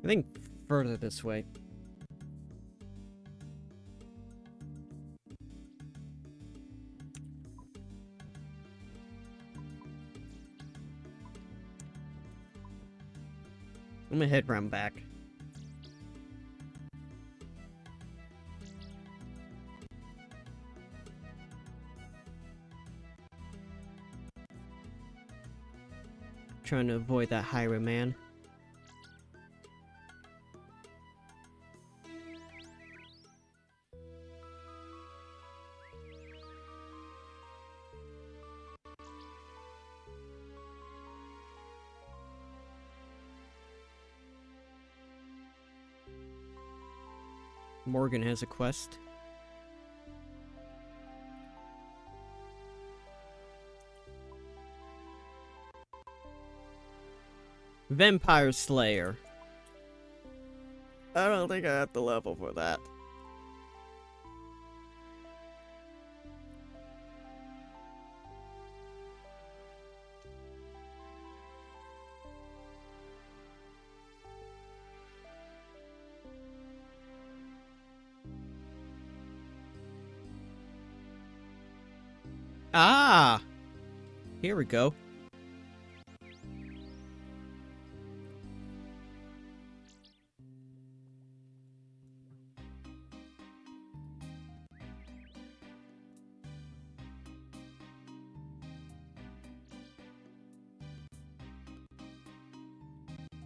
I think further this way. I'm gonna head round back. Trying to avoid that highwayman. Morgan has a quest. Vampire Slayer. I don't think I have the level for that. Ah! Here we go.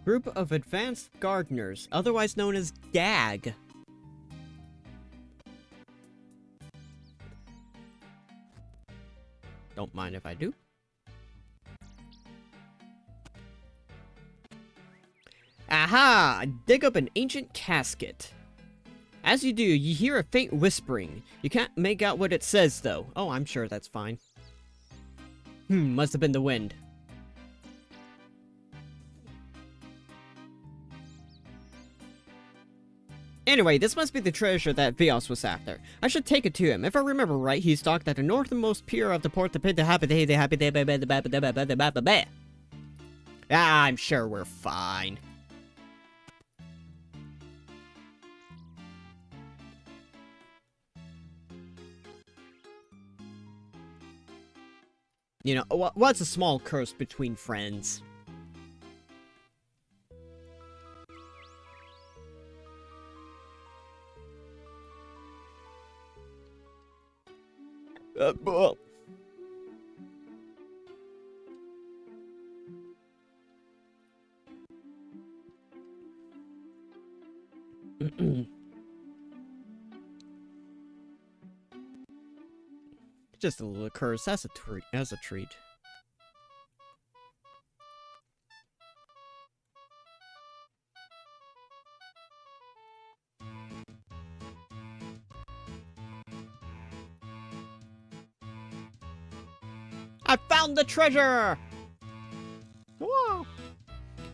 Group of Advanced Gardeners, otherwise known as GAG. Don't mind if I do. Aha! Dig up an ancient casket. As you do, you hear a faint whispering. You can't make out what it says, though. Oh, I'm sure that's fine. Must have been the wind. Anyway, this must be the treasure that Vios was after. I should take it to him. If I remember right, he's docked at the northernmost pier of the port to pay the happy day. I'm sure we're fine. You know, what's a small curse between friends? Just a little curse. That's a treat. That's a treat. I found the treasure! Whoa!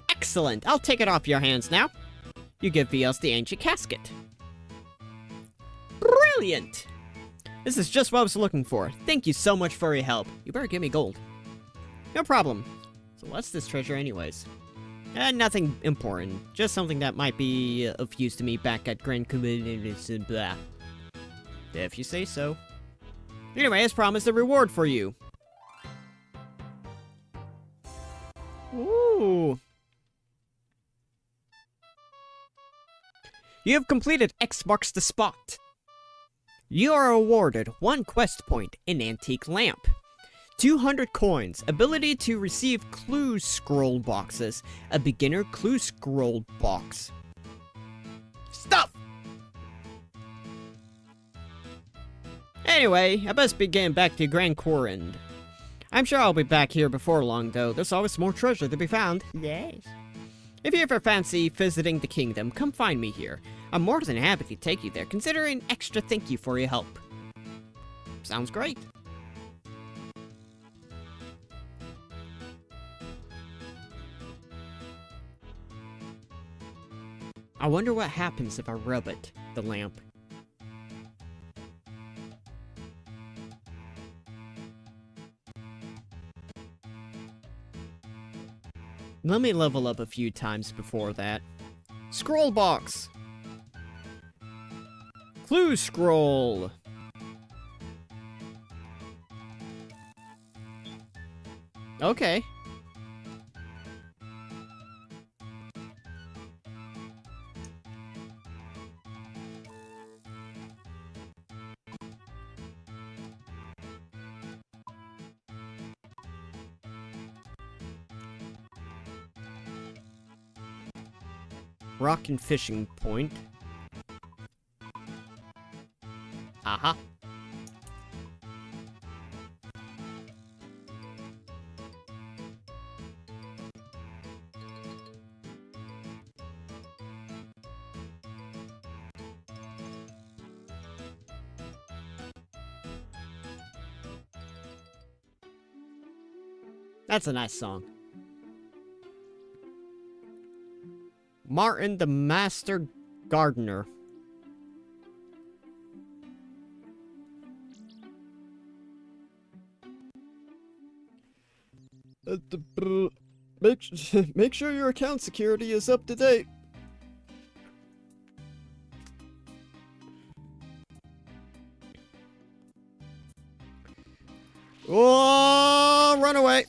Excellent! I'll take it off your hands now. You give Vios the ancient casket. Brilliant! This is just what I was looking for. Thank you so much for your help. You better give me gold. No problem. So what's this treasure anyways? Nothing important. Just something that might be of use to me back at Grand Community. Blah. If you say so. Anyway, as promised, a reward for you. Ooh. You have completed X marks the spot. You are awarded 1 quest point, an antique lamp, 200 coins, ability to receive clue scroll boxes, a beginner clue scroll box. Stuff! Anyway, I best be getting back to Grand Corand. I'm sure I'll be back here before long, though. There's always more treasure to be found. Yes. If you ever fancy visiting the kingdom, come find me here. I'm more than happy to take you there. Consider an extra thank you for your help. Sounds great. I wonder what happens if I rub it, the lamp. Let me level up a few times before that. Scroll box! Clue scroll! Okay. Rock and fishing point. Aha. That's a nice song. Martin the Master Gardener. Make sure your account security is up to date. Oh, run away.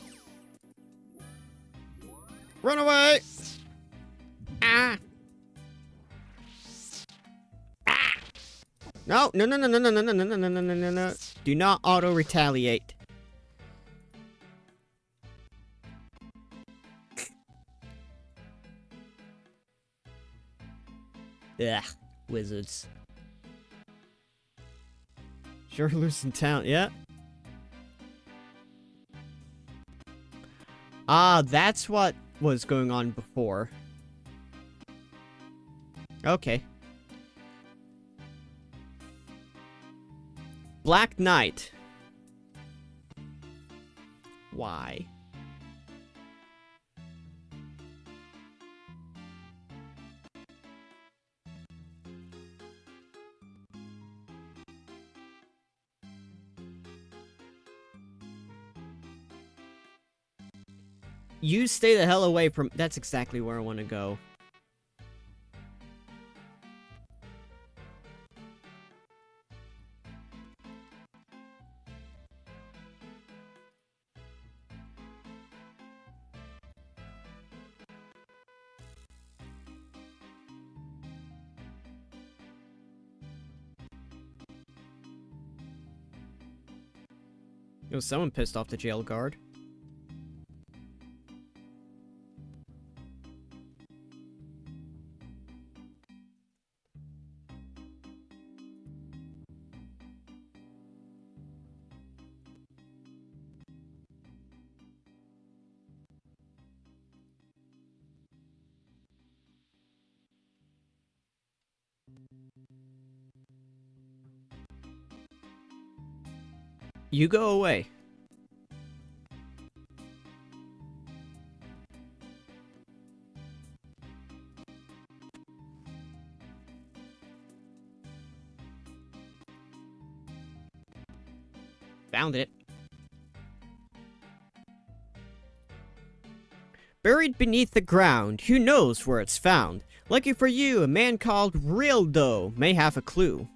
Run away. Ah. Ah. No, no, no, no, no, no, no, no, no, no, no, no, no. Do not auto-retaliate. Ugh, wizards. Sure losing talent, yeah. Ah, that's what was going on before. Okay. Black Knight. Why? You stay the hell away from... That's exactly where I want to go. Yo, someone pissed off the jail guard. You go away. Found it. Buried beneath the ground, who knows where it's found? Lucky for you, a man called Rildo may have a clue.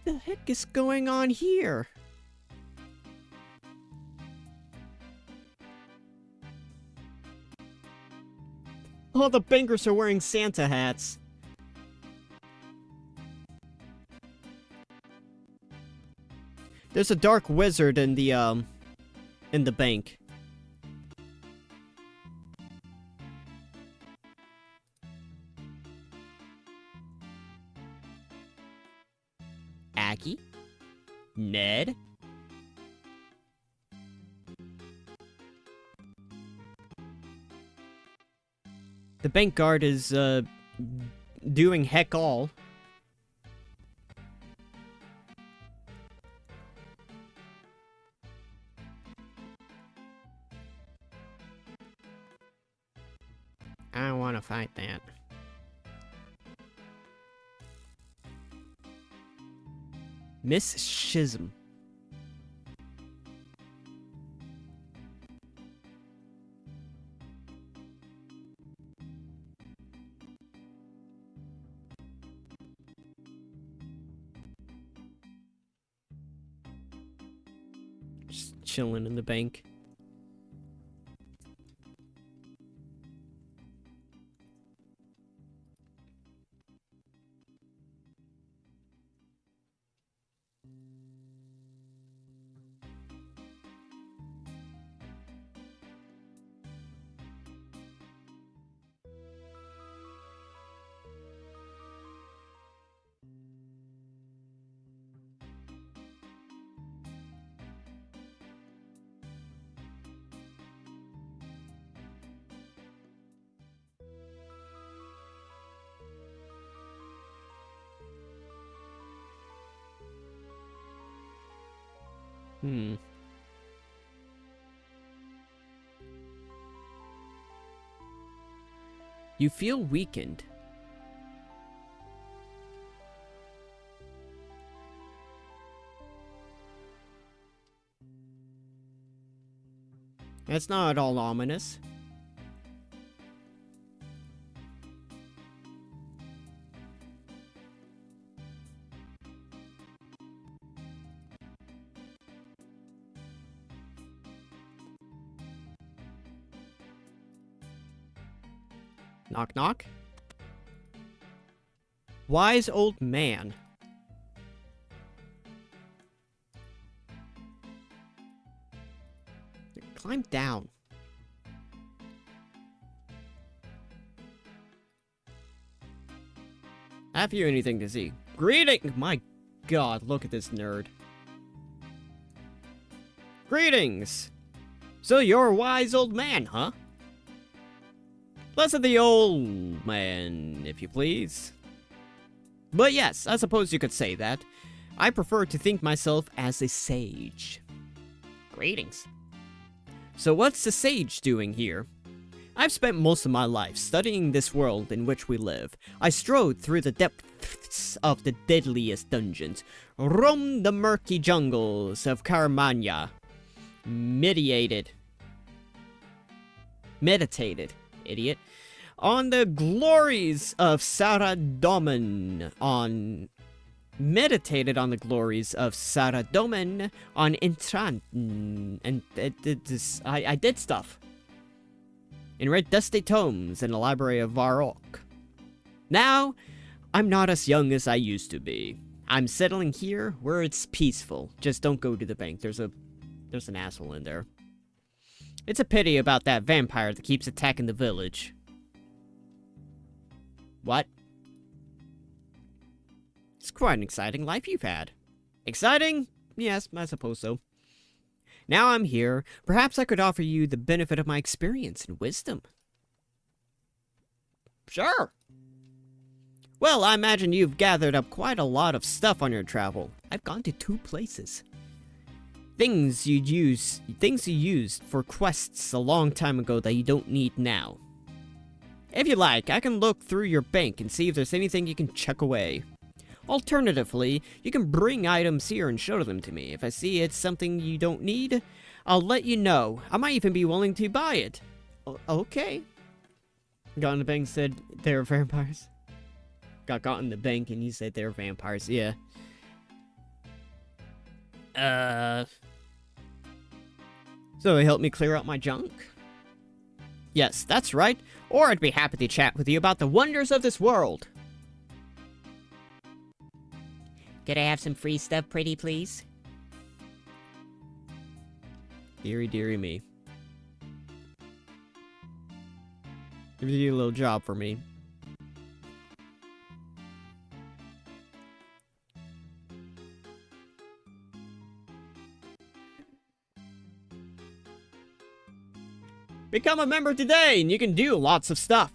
The heck is going on here? All the bankers are wearing Santa hats. There's a dark wizard in the bank. Aggie? Ned? The bank guard is, doing heck all. I don't want to fight that. Miss Schism. Just chilling in the bank. You feel weakened. That's not at all ominous. Knock knock. Wise old man. Climb down. Have you anything to see? Greeting! My god, look at this nerd. Greetings! So you're a wise old man, huh? Less of the old man, if you please. But yes, I suppose you could say that. I prefer to think myself as a sage. Greetings. So what's the sage doing here? I've spent most of my life studying this world in which we live. I strode through the depths of the deadliest dungeons, roamed the murky jungles of Karamanya, meditated, idiot, on the glories of Saradomin, meditated on the glories of Saradomin on Intran, and I did stuff. And read dusty tomes in the library of Varrock. Now, I'm not as young as I used to be. I'm settling here where it's peaceful. Just don't go to the bank. There's an asshole in there. It's a pity about that vampire that keeps attacking the village. What? It's quite an exciting life you've had. Exciting? Yes, I suppose so. Now I'm here, perhaps I could offer you the benefit of my experience and wisdom. Sure. Well, I imagine you've gathered up quite a lot of stuff on your travel. I've gone to 2 places. Things you used for quests a long time ago that you don't need now. If you like, I can look through your bank and see if there's anything you can chuck away. Alternatively, you can bring items here and show them to me. If I see it's something you don't need, I'll let you know. I might even be willing to buy it. Okay. Got in the bank, said they're vampires. Got in the bank and you said they're vampires, yeah. So it helped me clear out my junk? Yes, that's right. Or I'd be happy to chat with you about the wonders of this world. Could I have some free stuff, pretty please? Deary, deary me. Give you a little job for me. Become a member today, and you can do lots of stuff.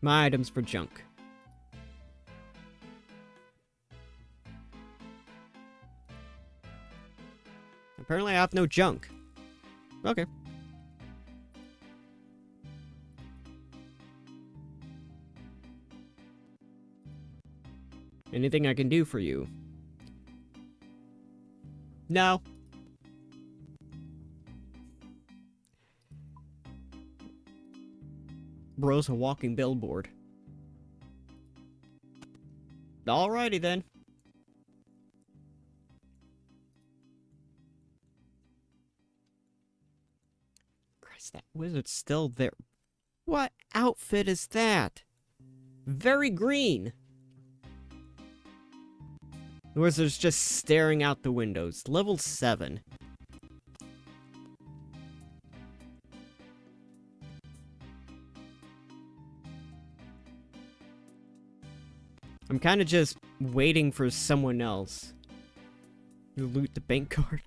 My items for junk. Apparently I have no junk. Okay. Anything I can do for you? No. Bro's a walking billboard. Alrighty then. Christ, that wizard's still there. What outfit is that? Very green. The wizard's just staring out the windows. Level 7. I'm kind of just waiting for someone else to loot the bank card.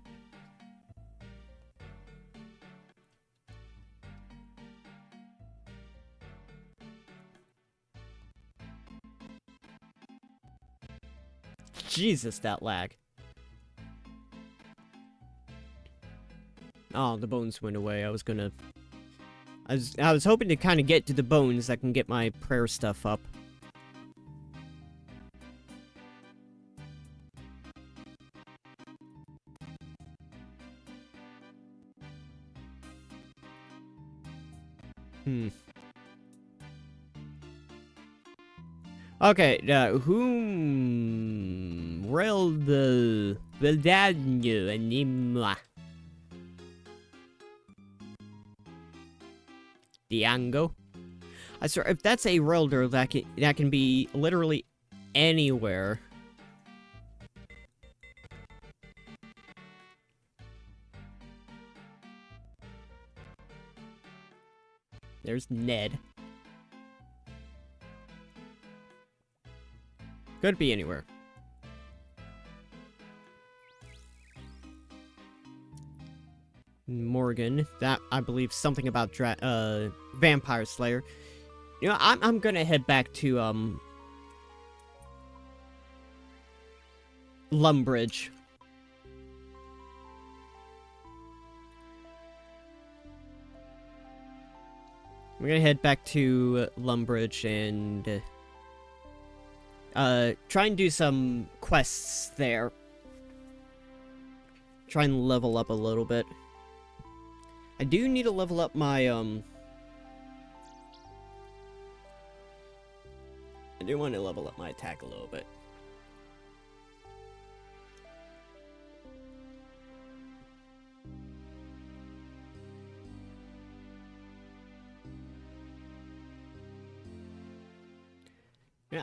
Jesus, that lag. Oh, the bones went away. I was hoping to kind of get to the bones that can get my prayer stuff up. Okay, whom will the anima Diango? I swear, if that's a welder, that can be literally anywhere. There's Ned. Could be anywhere. Morgan, that I believe something about Vampire Slayer. You know, I'm gonna head back to Lumbridge. We're gonna head back to Lumbridge and try and do some quests there. Try and level up a little bit. I do need to level up my, I do want to level up my attack a little bit.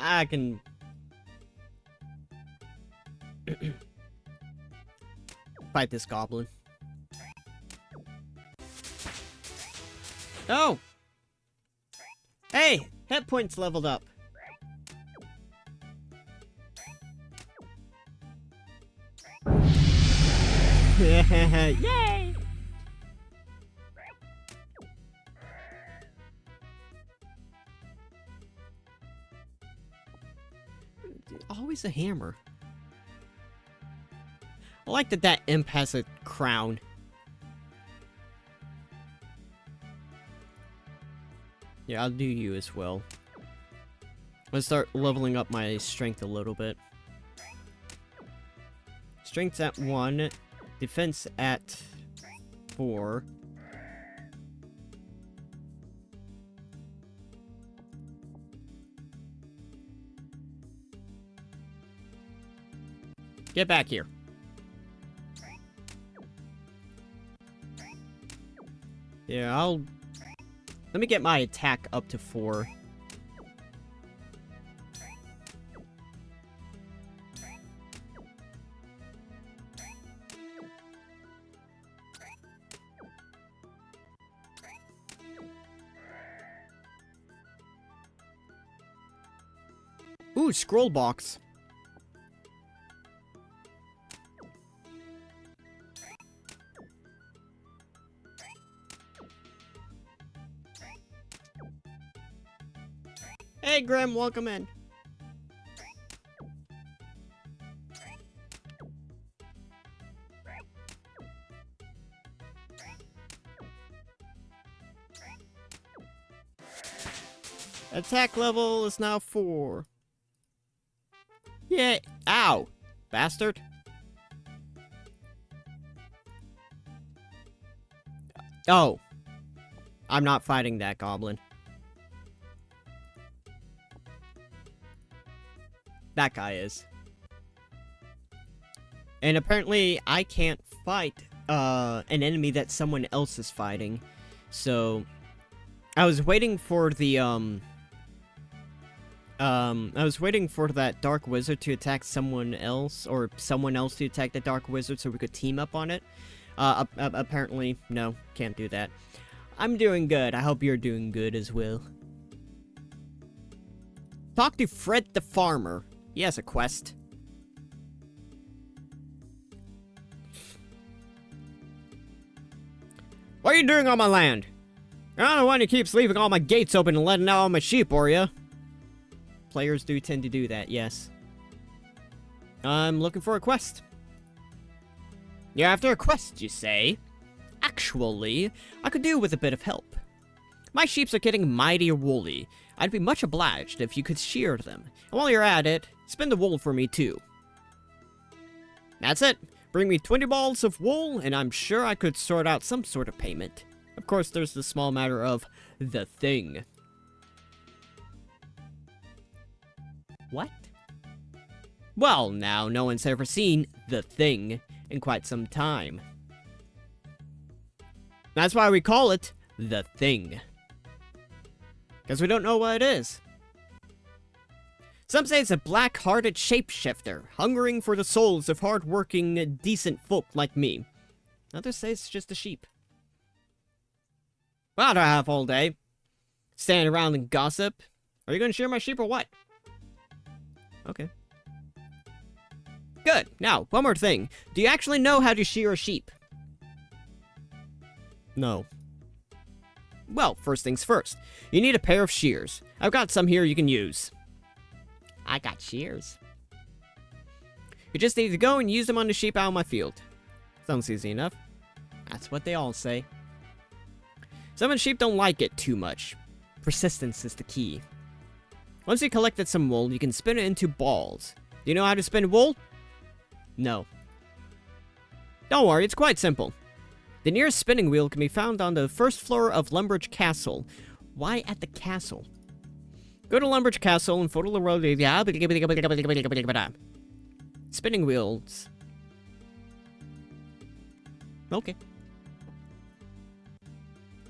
I can... fight this goblin. Oh! Hey! Hit points leveled up. Yay! Always a hammer. I like that imp has a crown. Yeah, I'll do you as well. Let's start leveling up my strength a little bit. Strength's at 1, defense at 4. Get back here. Yeah, let me get my attack up to 4. Ooh, scroll box. Hey, Grim, welcome in. Attack level is now 4. Yeah. Ow, bastard. Oh. I'm not fighting that goblin. That guy is. And apparently I can't fight an enemy that someone else is fighting. So I was waiting for the I was waiting for that dark wizard to attack someone else, or someone else to attack the dark wizard so we could team up on it. Apparently, no, can't do that. I'm doing good. I hope you're doing good as well. Talk to Fred the farmer. He has a quest. What are you doing on my land? You're not the one who keeps leaving all my gates open and letting out all my sheep, are you? Players do tend to do that, yes. I'm looking for a quest. You're after a quest, you say? Actually, I could do with a bit of help. My sheeps are getting mighty woolly. I'd be much obliged if you could shear them. And while you're at it, spin the wool for me too. That's it. Bring me 20 balls of wool, and I'm sure I could sort out some sort of payment. Of course, there's the small matter of the thing. What? Well, now, no one's ever seen the thing in quite some time. That's why we call it the thing. Because we don't know what it is. Some say it's a black-hearted shapeshifter, hungering for the souls of hard-working, decent folk like me. Others say it's just a sheep. What do I have all day? Stand around and gossip? Are you going to shear my sheep or what? Okay. Good. Now, one more thing. Do you actually know how to shear a sheep? No. Well, first things first. You need a pair of shears. I've got some here you can use. I got shears. You just need to go and use them on the sheep out in my field. Sounds easy enough. That's what they all say. Some of the sheep don't like it too much. Persistence is the key. Once you collected some wool, you can spin it into balls. Do you know how to spin wool? No. Don't worry, it's quite simple. The nearest spinning wheel can be found on the first floor of Lumbridge Castle. Why at the castle? Go to Lumbridge Castle and follow the road. Spinning wheels. Okay.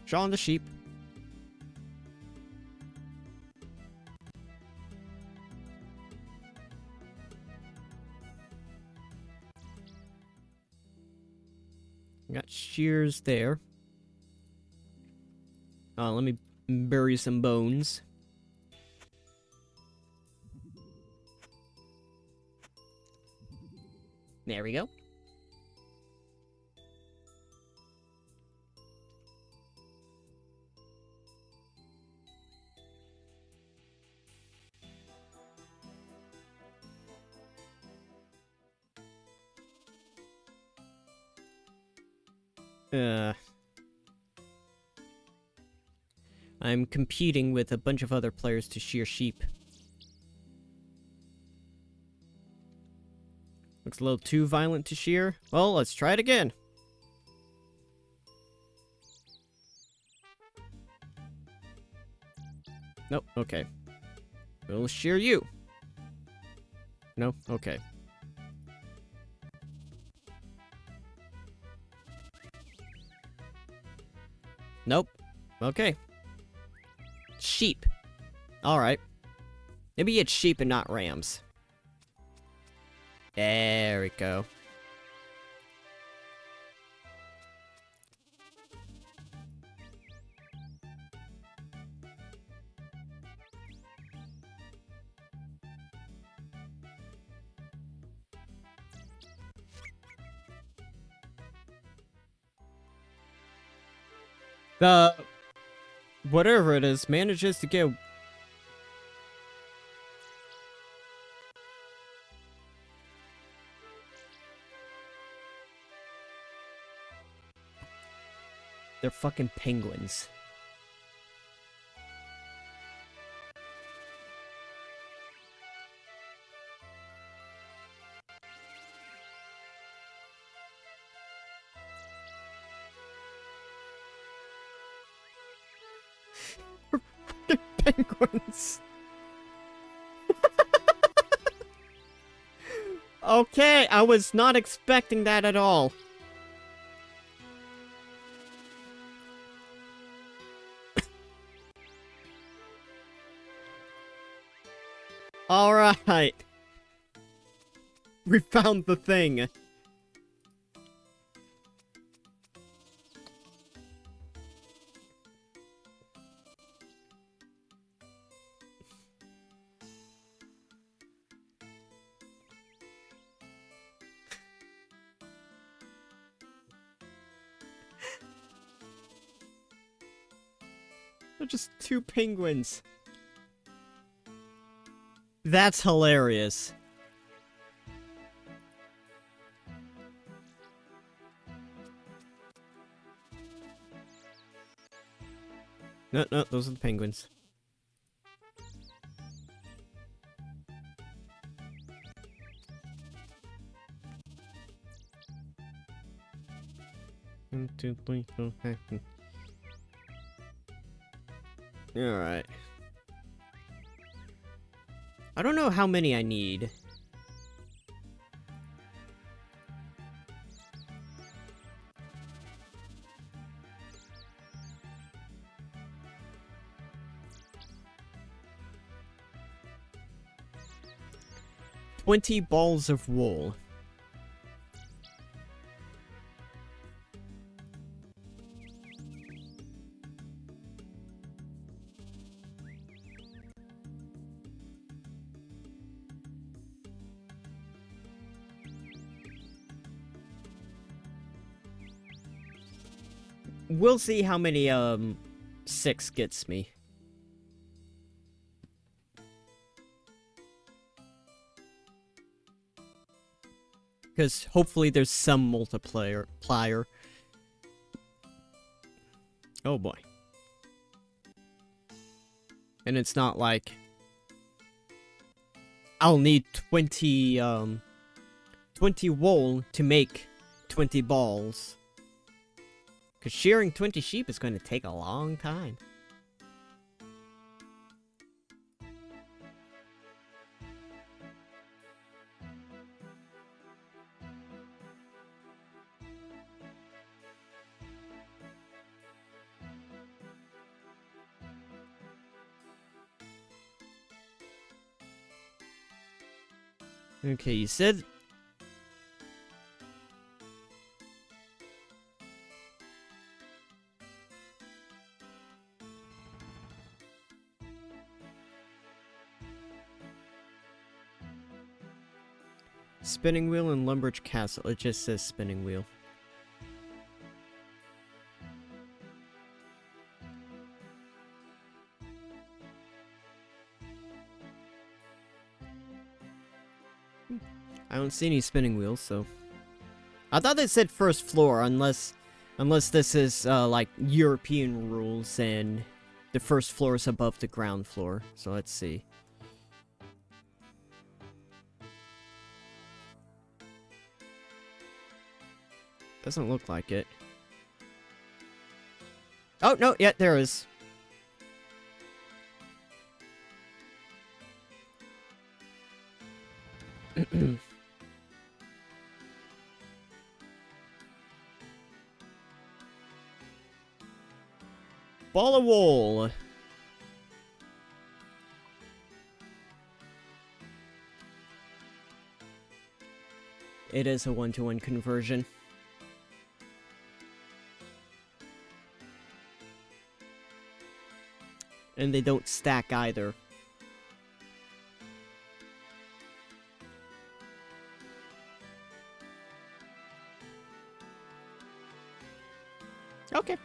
Show on the sheep. Got shears there. Let me bury some bones. There we go. I'm competing with a bunch of other players to shear sheep. Looks a little too violent to shear. Well, let's try it again. Nope, okay. We'll shear you. No, okay. Nope. Okay. Sheep. Alright. Maybe it's sheep and not rams. There we go. The whatever it is manages to get They're fucking penguins. Penguins. Okay, I was not expecting that at all. Alright. We found the thing. They're just two penguins. That's hilarious. No, no, those are the penguins. One, two, three, four, five. Alright. I don't know how many I need. "20 balls of wool." We'll see how many, 6 gets me. Because hopefully there's some multiplayer. Oh boy. And it's not like I'll need 20 wool to make 20 balls. Because shearing 20 sheep is going to take a long time. Okay, you said... Spinning wheel and Lumbridge Castle. It just says spinning wheel. I don't see any spinning wheels, so... I thought they said first floor, unless this is, like, European rules, and the first floor is above the ground floor. So let's see. Doesn't look like it. Oh, no, yeah, there is. Ball of wool. It is a 1-to-1 conversion. And they don't stack either. Okay.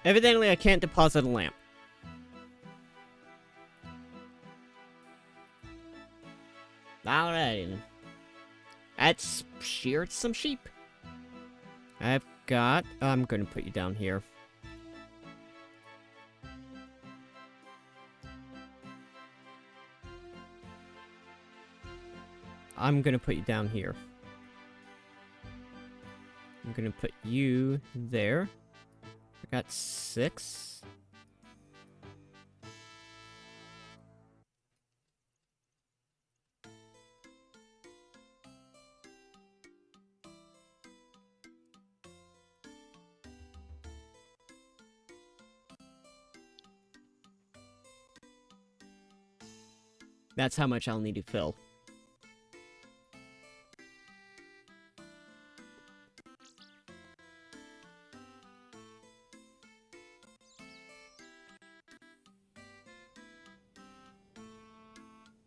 Evidently, I can't deposit a lamp. Alright. Let's shear some sheep. I'm gonna put you down here. I'm gonna put you down here. I'm gonna put you there. I got 6. That's how much I'll need to fill.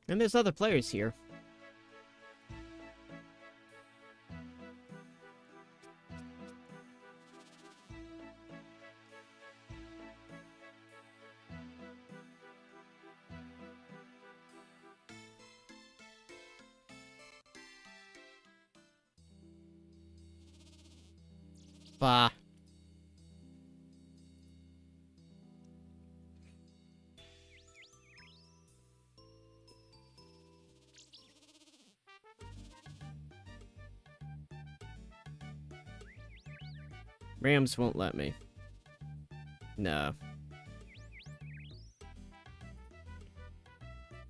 And there's other players here. Bah. Rams won't let me. No.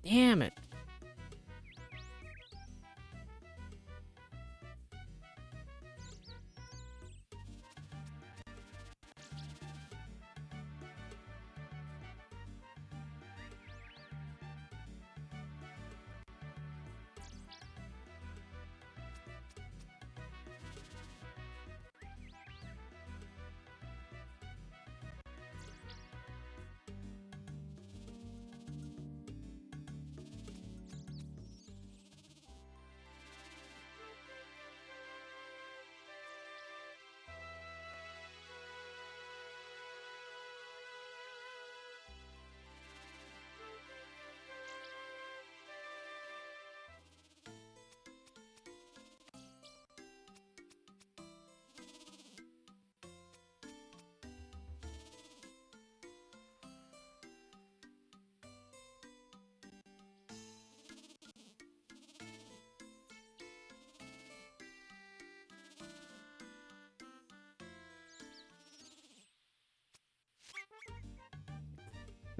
Damn it.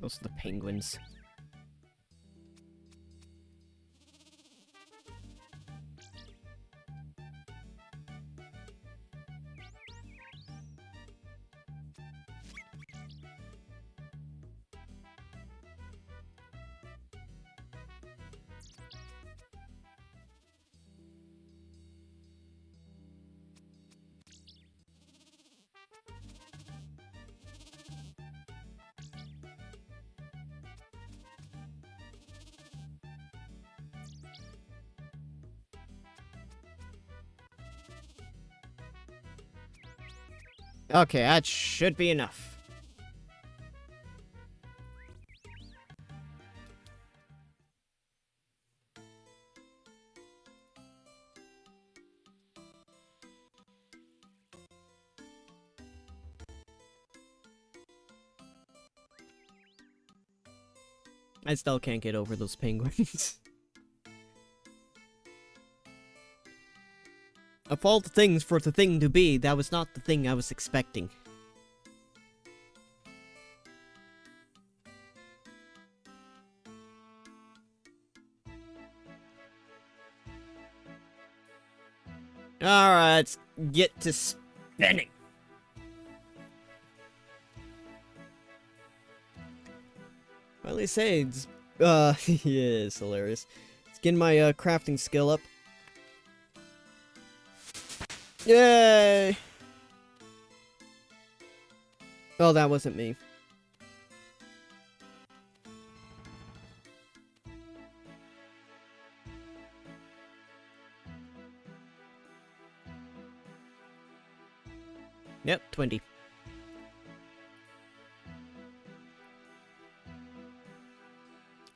Those are the penguins. Okay, that should be enough. I still can't get over those penguins. Of all the things for the thing to be, that was not the thing I was expecting. Alright, let's get to spinning. Well, they say it's, yeah, it's hilarious. Let's get my crafting skill up. Yay! Oh, that wasn't me. Yep, 20.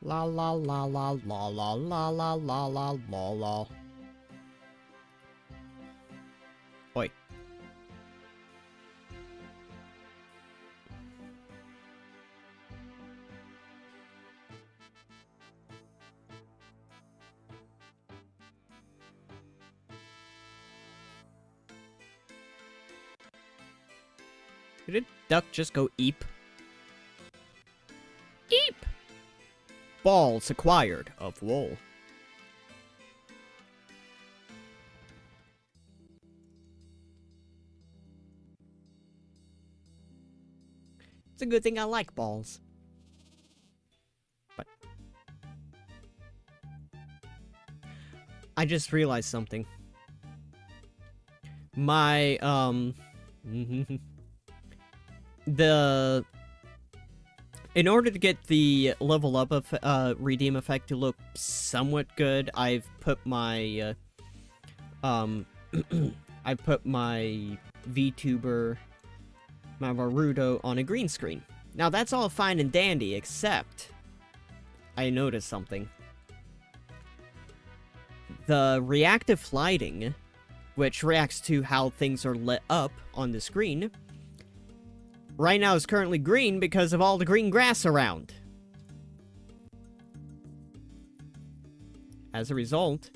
La la la la la la la la la la la la. Oi. Did duck just go eep? Eep! Balls acquired of wool. It's a good thing I like balls. But I just realized something. My, in order to get the level up of redeem effect to look somewhat good, I've put my I've put my VTuber, my Varudo, on a green screen. Now that's all fine and dandy, except I noticed something. The reactive lighting, which reacts to how things are lit up on the screen, right now is currently green because of all the green grass around. As a result,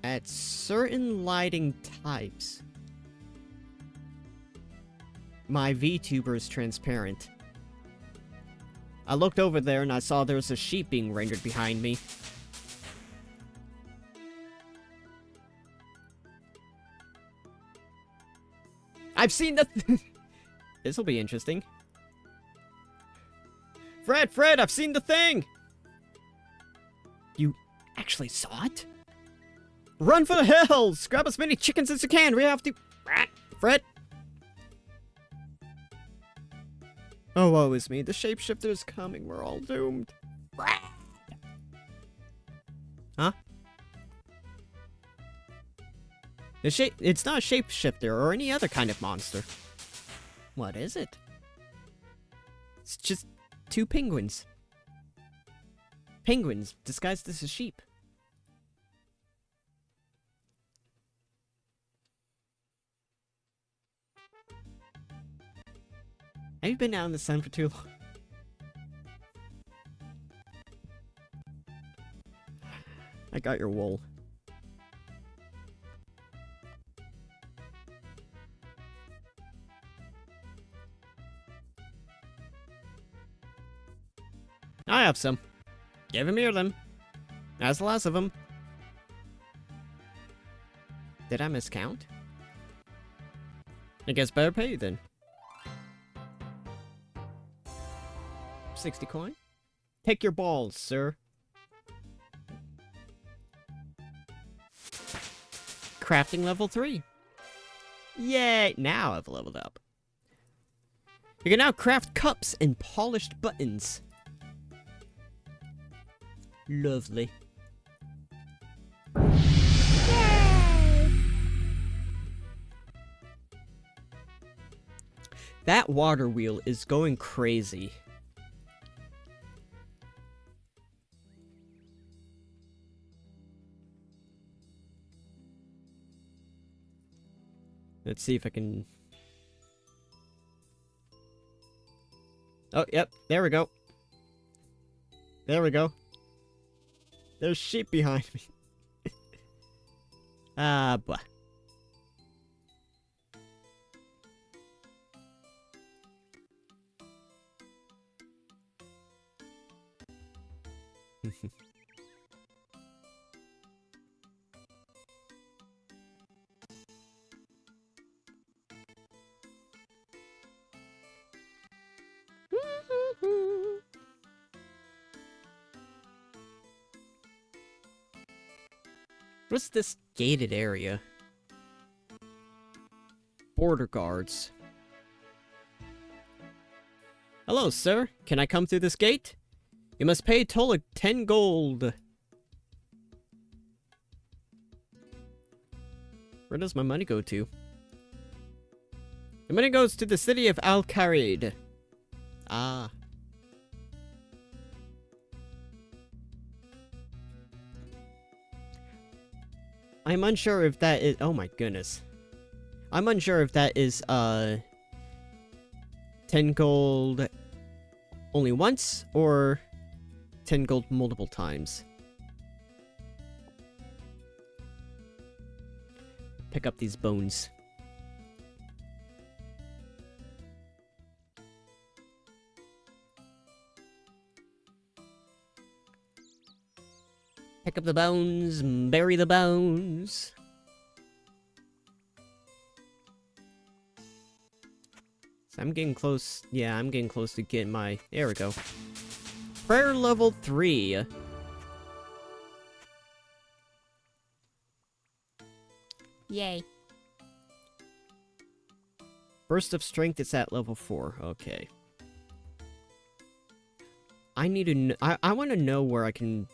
at certain lighting types, my VTuber is transparent. I looked over there and I saw there was a sheep being rendered behind me. I've seen the This'll be interesting. Fred, I've seen the thing! You actually saw it? Run for the hills! Grab as many chickens as you can! We have to... Fred! Oh, woe is me. The shapeshifter's coming. We're all doomed. Huh? It's not a shapeshifter or any other kind of monster. What is it? It's just two penguins. Penguins disguised as a sheep. Have you been out in the sun for too long? I got your wool. I have some. Give him here, them. That's the last of them. Did I miscount? I guess better pay you then. 60 coin? Take your balls, sir. Crafting level 3. Yay! Now I've leveled up. You can now craft cups and polished buttons. Lovely. Yay! That water wheel is going crazy. Let's see if I can... Oh, yep. There we go. There we go. There's sheep behind me. Blah. What's this gated area? Border guards. Hello, sir. Can I come through this gate? You must pay a toll of 10 gold. Where does my money go to? The money goes to the city of Al-Kharid. Ah. I'm unsure if that is... Oh my goodness. I'm unsure if that is, 10 gold only once, or 10 gold multiple times. Pick up these bones. Pick up the bones, bury the bones. So I'm getting close. Yeah, I'm getting close to getting my... There we go. Prayer level 3. Yay. Burst of strength is at level 4. Okay. I need to... I want to know where I can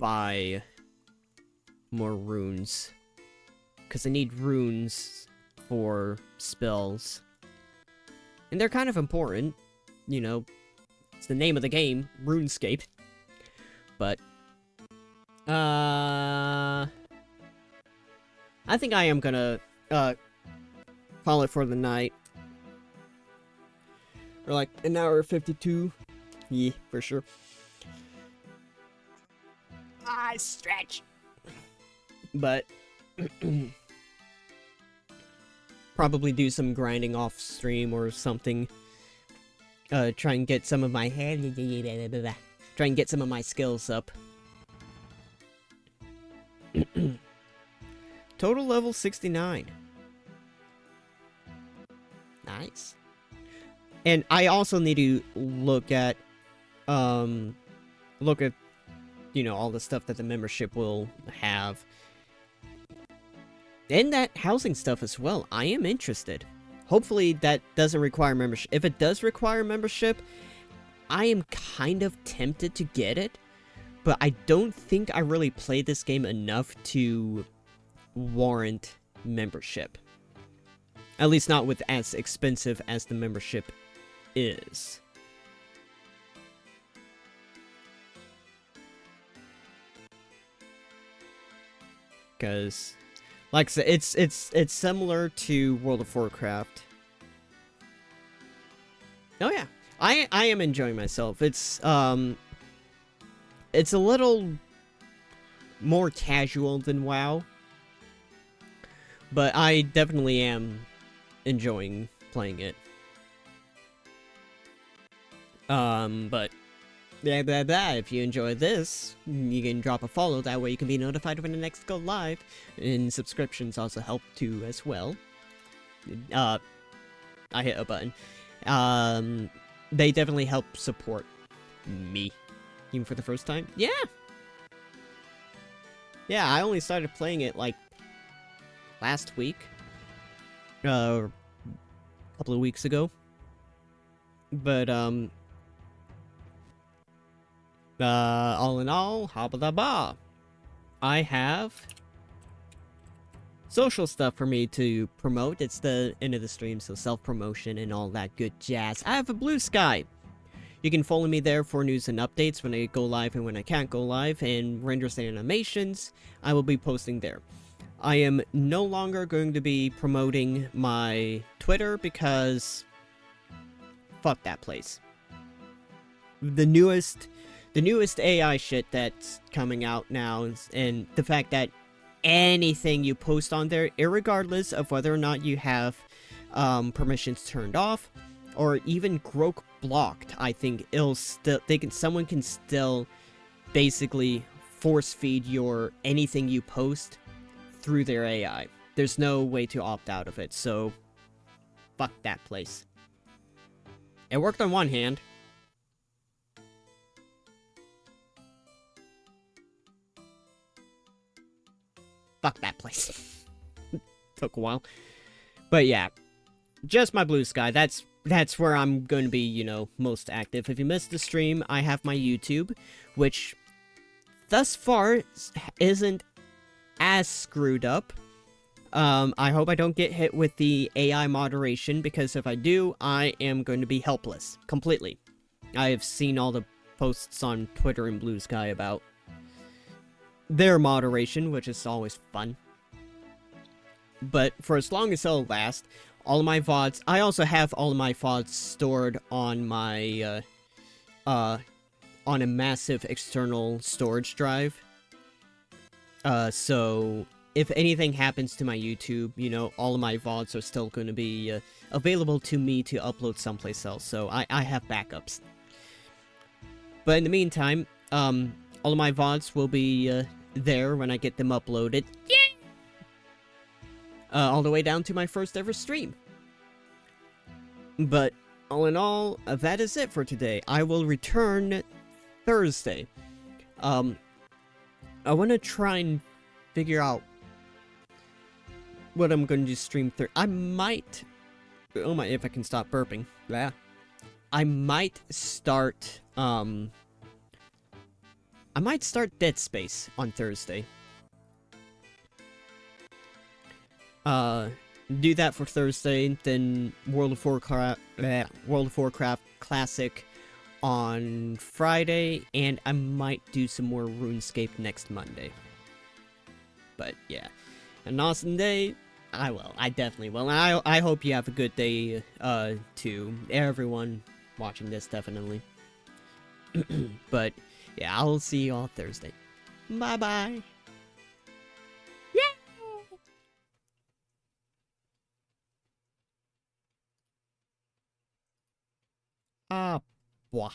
buy more runes. Because I need runes for spells. And they're kind of important. You know, it's the name of the game, RuneScape. But, I think I am gonna, call it for the night. Or like, an hour 52. Yeah, for sure. Stretch! But, probably do some grinding off stream or something. Try and get some of my try and get some of my skills up. Total level 69. Nice. And I also need to look at, you know, all the stuff that the membership will have. And that housing stuff as well. I am interested. Hopefully that doesn't require membership. If it does require membership, I am kind of tempted to get it. But I don't think I really played this game enough to warrant membership. At least not with as expensive as the membership is. Because, like I said, it's similar to World of Warcraft. Oh yeah, I am enjoying myself. It's a little more casual than WoW, but I definitely am enjoying playing it. But if you enjoy this, you can drop a follow, that way you can be notified when the next go live, and subscriptions also help too as well. I hit a button. They definitely help support me, even for the first time. Yeah! Yeah, I only started playing it, like, last week. A couple of weeks ago. But, all in all, habba-da-ba. I have social stuff for me to promote. It's the end of the stream, so self-promotion and all that good jazz. I have a Bluesky. You can follow me there for news and updates when I go live and when I can't go live, and renders and animations I will be posting there. I am no longer going to be promoting my Twitter because fuck that place. The newest AI shit that's coming out now, and the fact that anything you post on there, irregardless of whether or not you have permissions turned off or even grok blocked, I think someone can still basically force feed your anything you post through their AI. There's no way to opt out of it, so fuck that place. It worked on one hand. Fuck that place. Took a while. But yeah, just my Bluesky. That's where I'm going to be, you know, most active. If you missed the stream, I have my YouTube, which thus far isn't as screwed up. I hope I don't get hit with the AI moderation, because if I do, I am going to be helpless. Completely. I have seen all the posts on Twitter and Bluesky about their moderation, which is always fun. But for as long as it'll last, all of my VODs... I also have all of my VODs stored on my, on a massive external storage drive. So if anything happens to my YouTube, you know, all of my VODs are still going to be available to me to upload someplace else. So I have backups. But in the meantime, all of my VODs will be there when I get them uploaded. Yay! All the way down to my first ever stream. But all in all, that is it for today. I will return Thursday. I want to try and figure out what I'm going to stream I might... Oh my, if I can stop burping. Yeah. I might start, I might start Dead Space on Thursday. Do that for Thursday, then World of Warcraft Classic on Friday, and I might do some more RuneScape next Monday. But yeah, an awesome day. I will. I definitely will. And I hope you have a good day, too. Everyone watching this, definitely. But yeah, I'll see you all Thursday. Bye-bye. Ah, boah.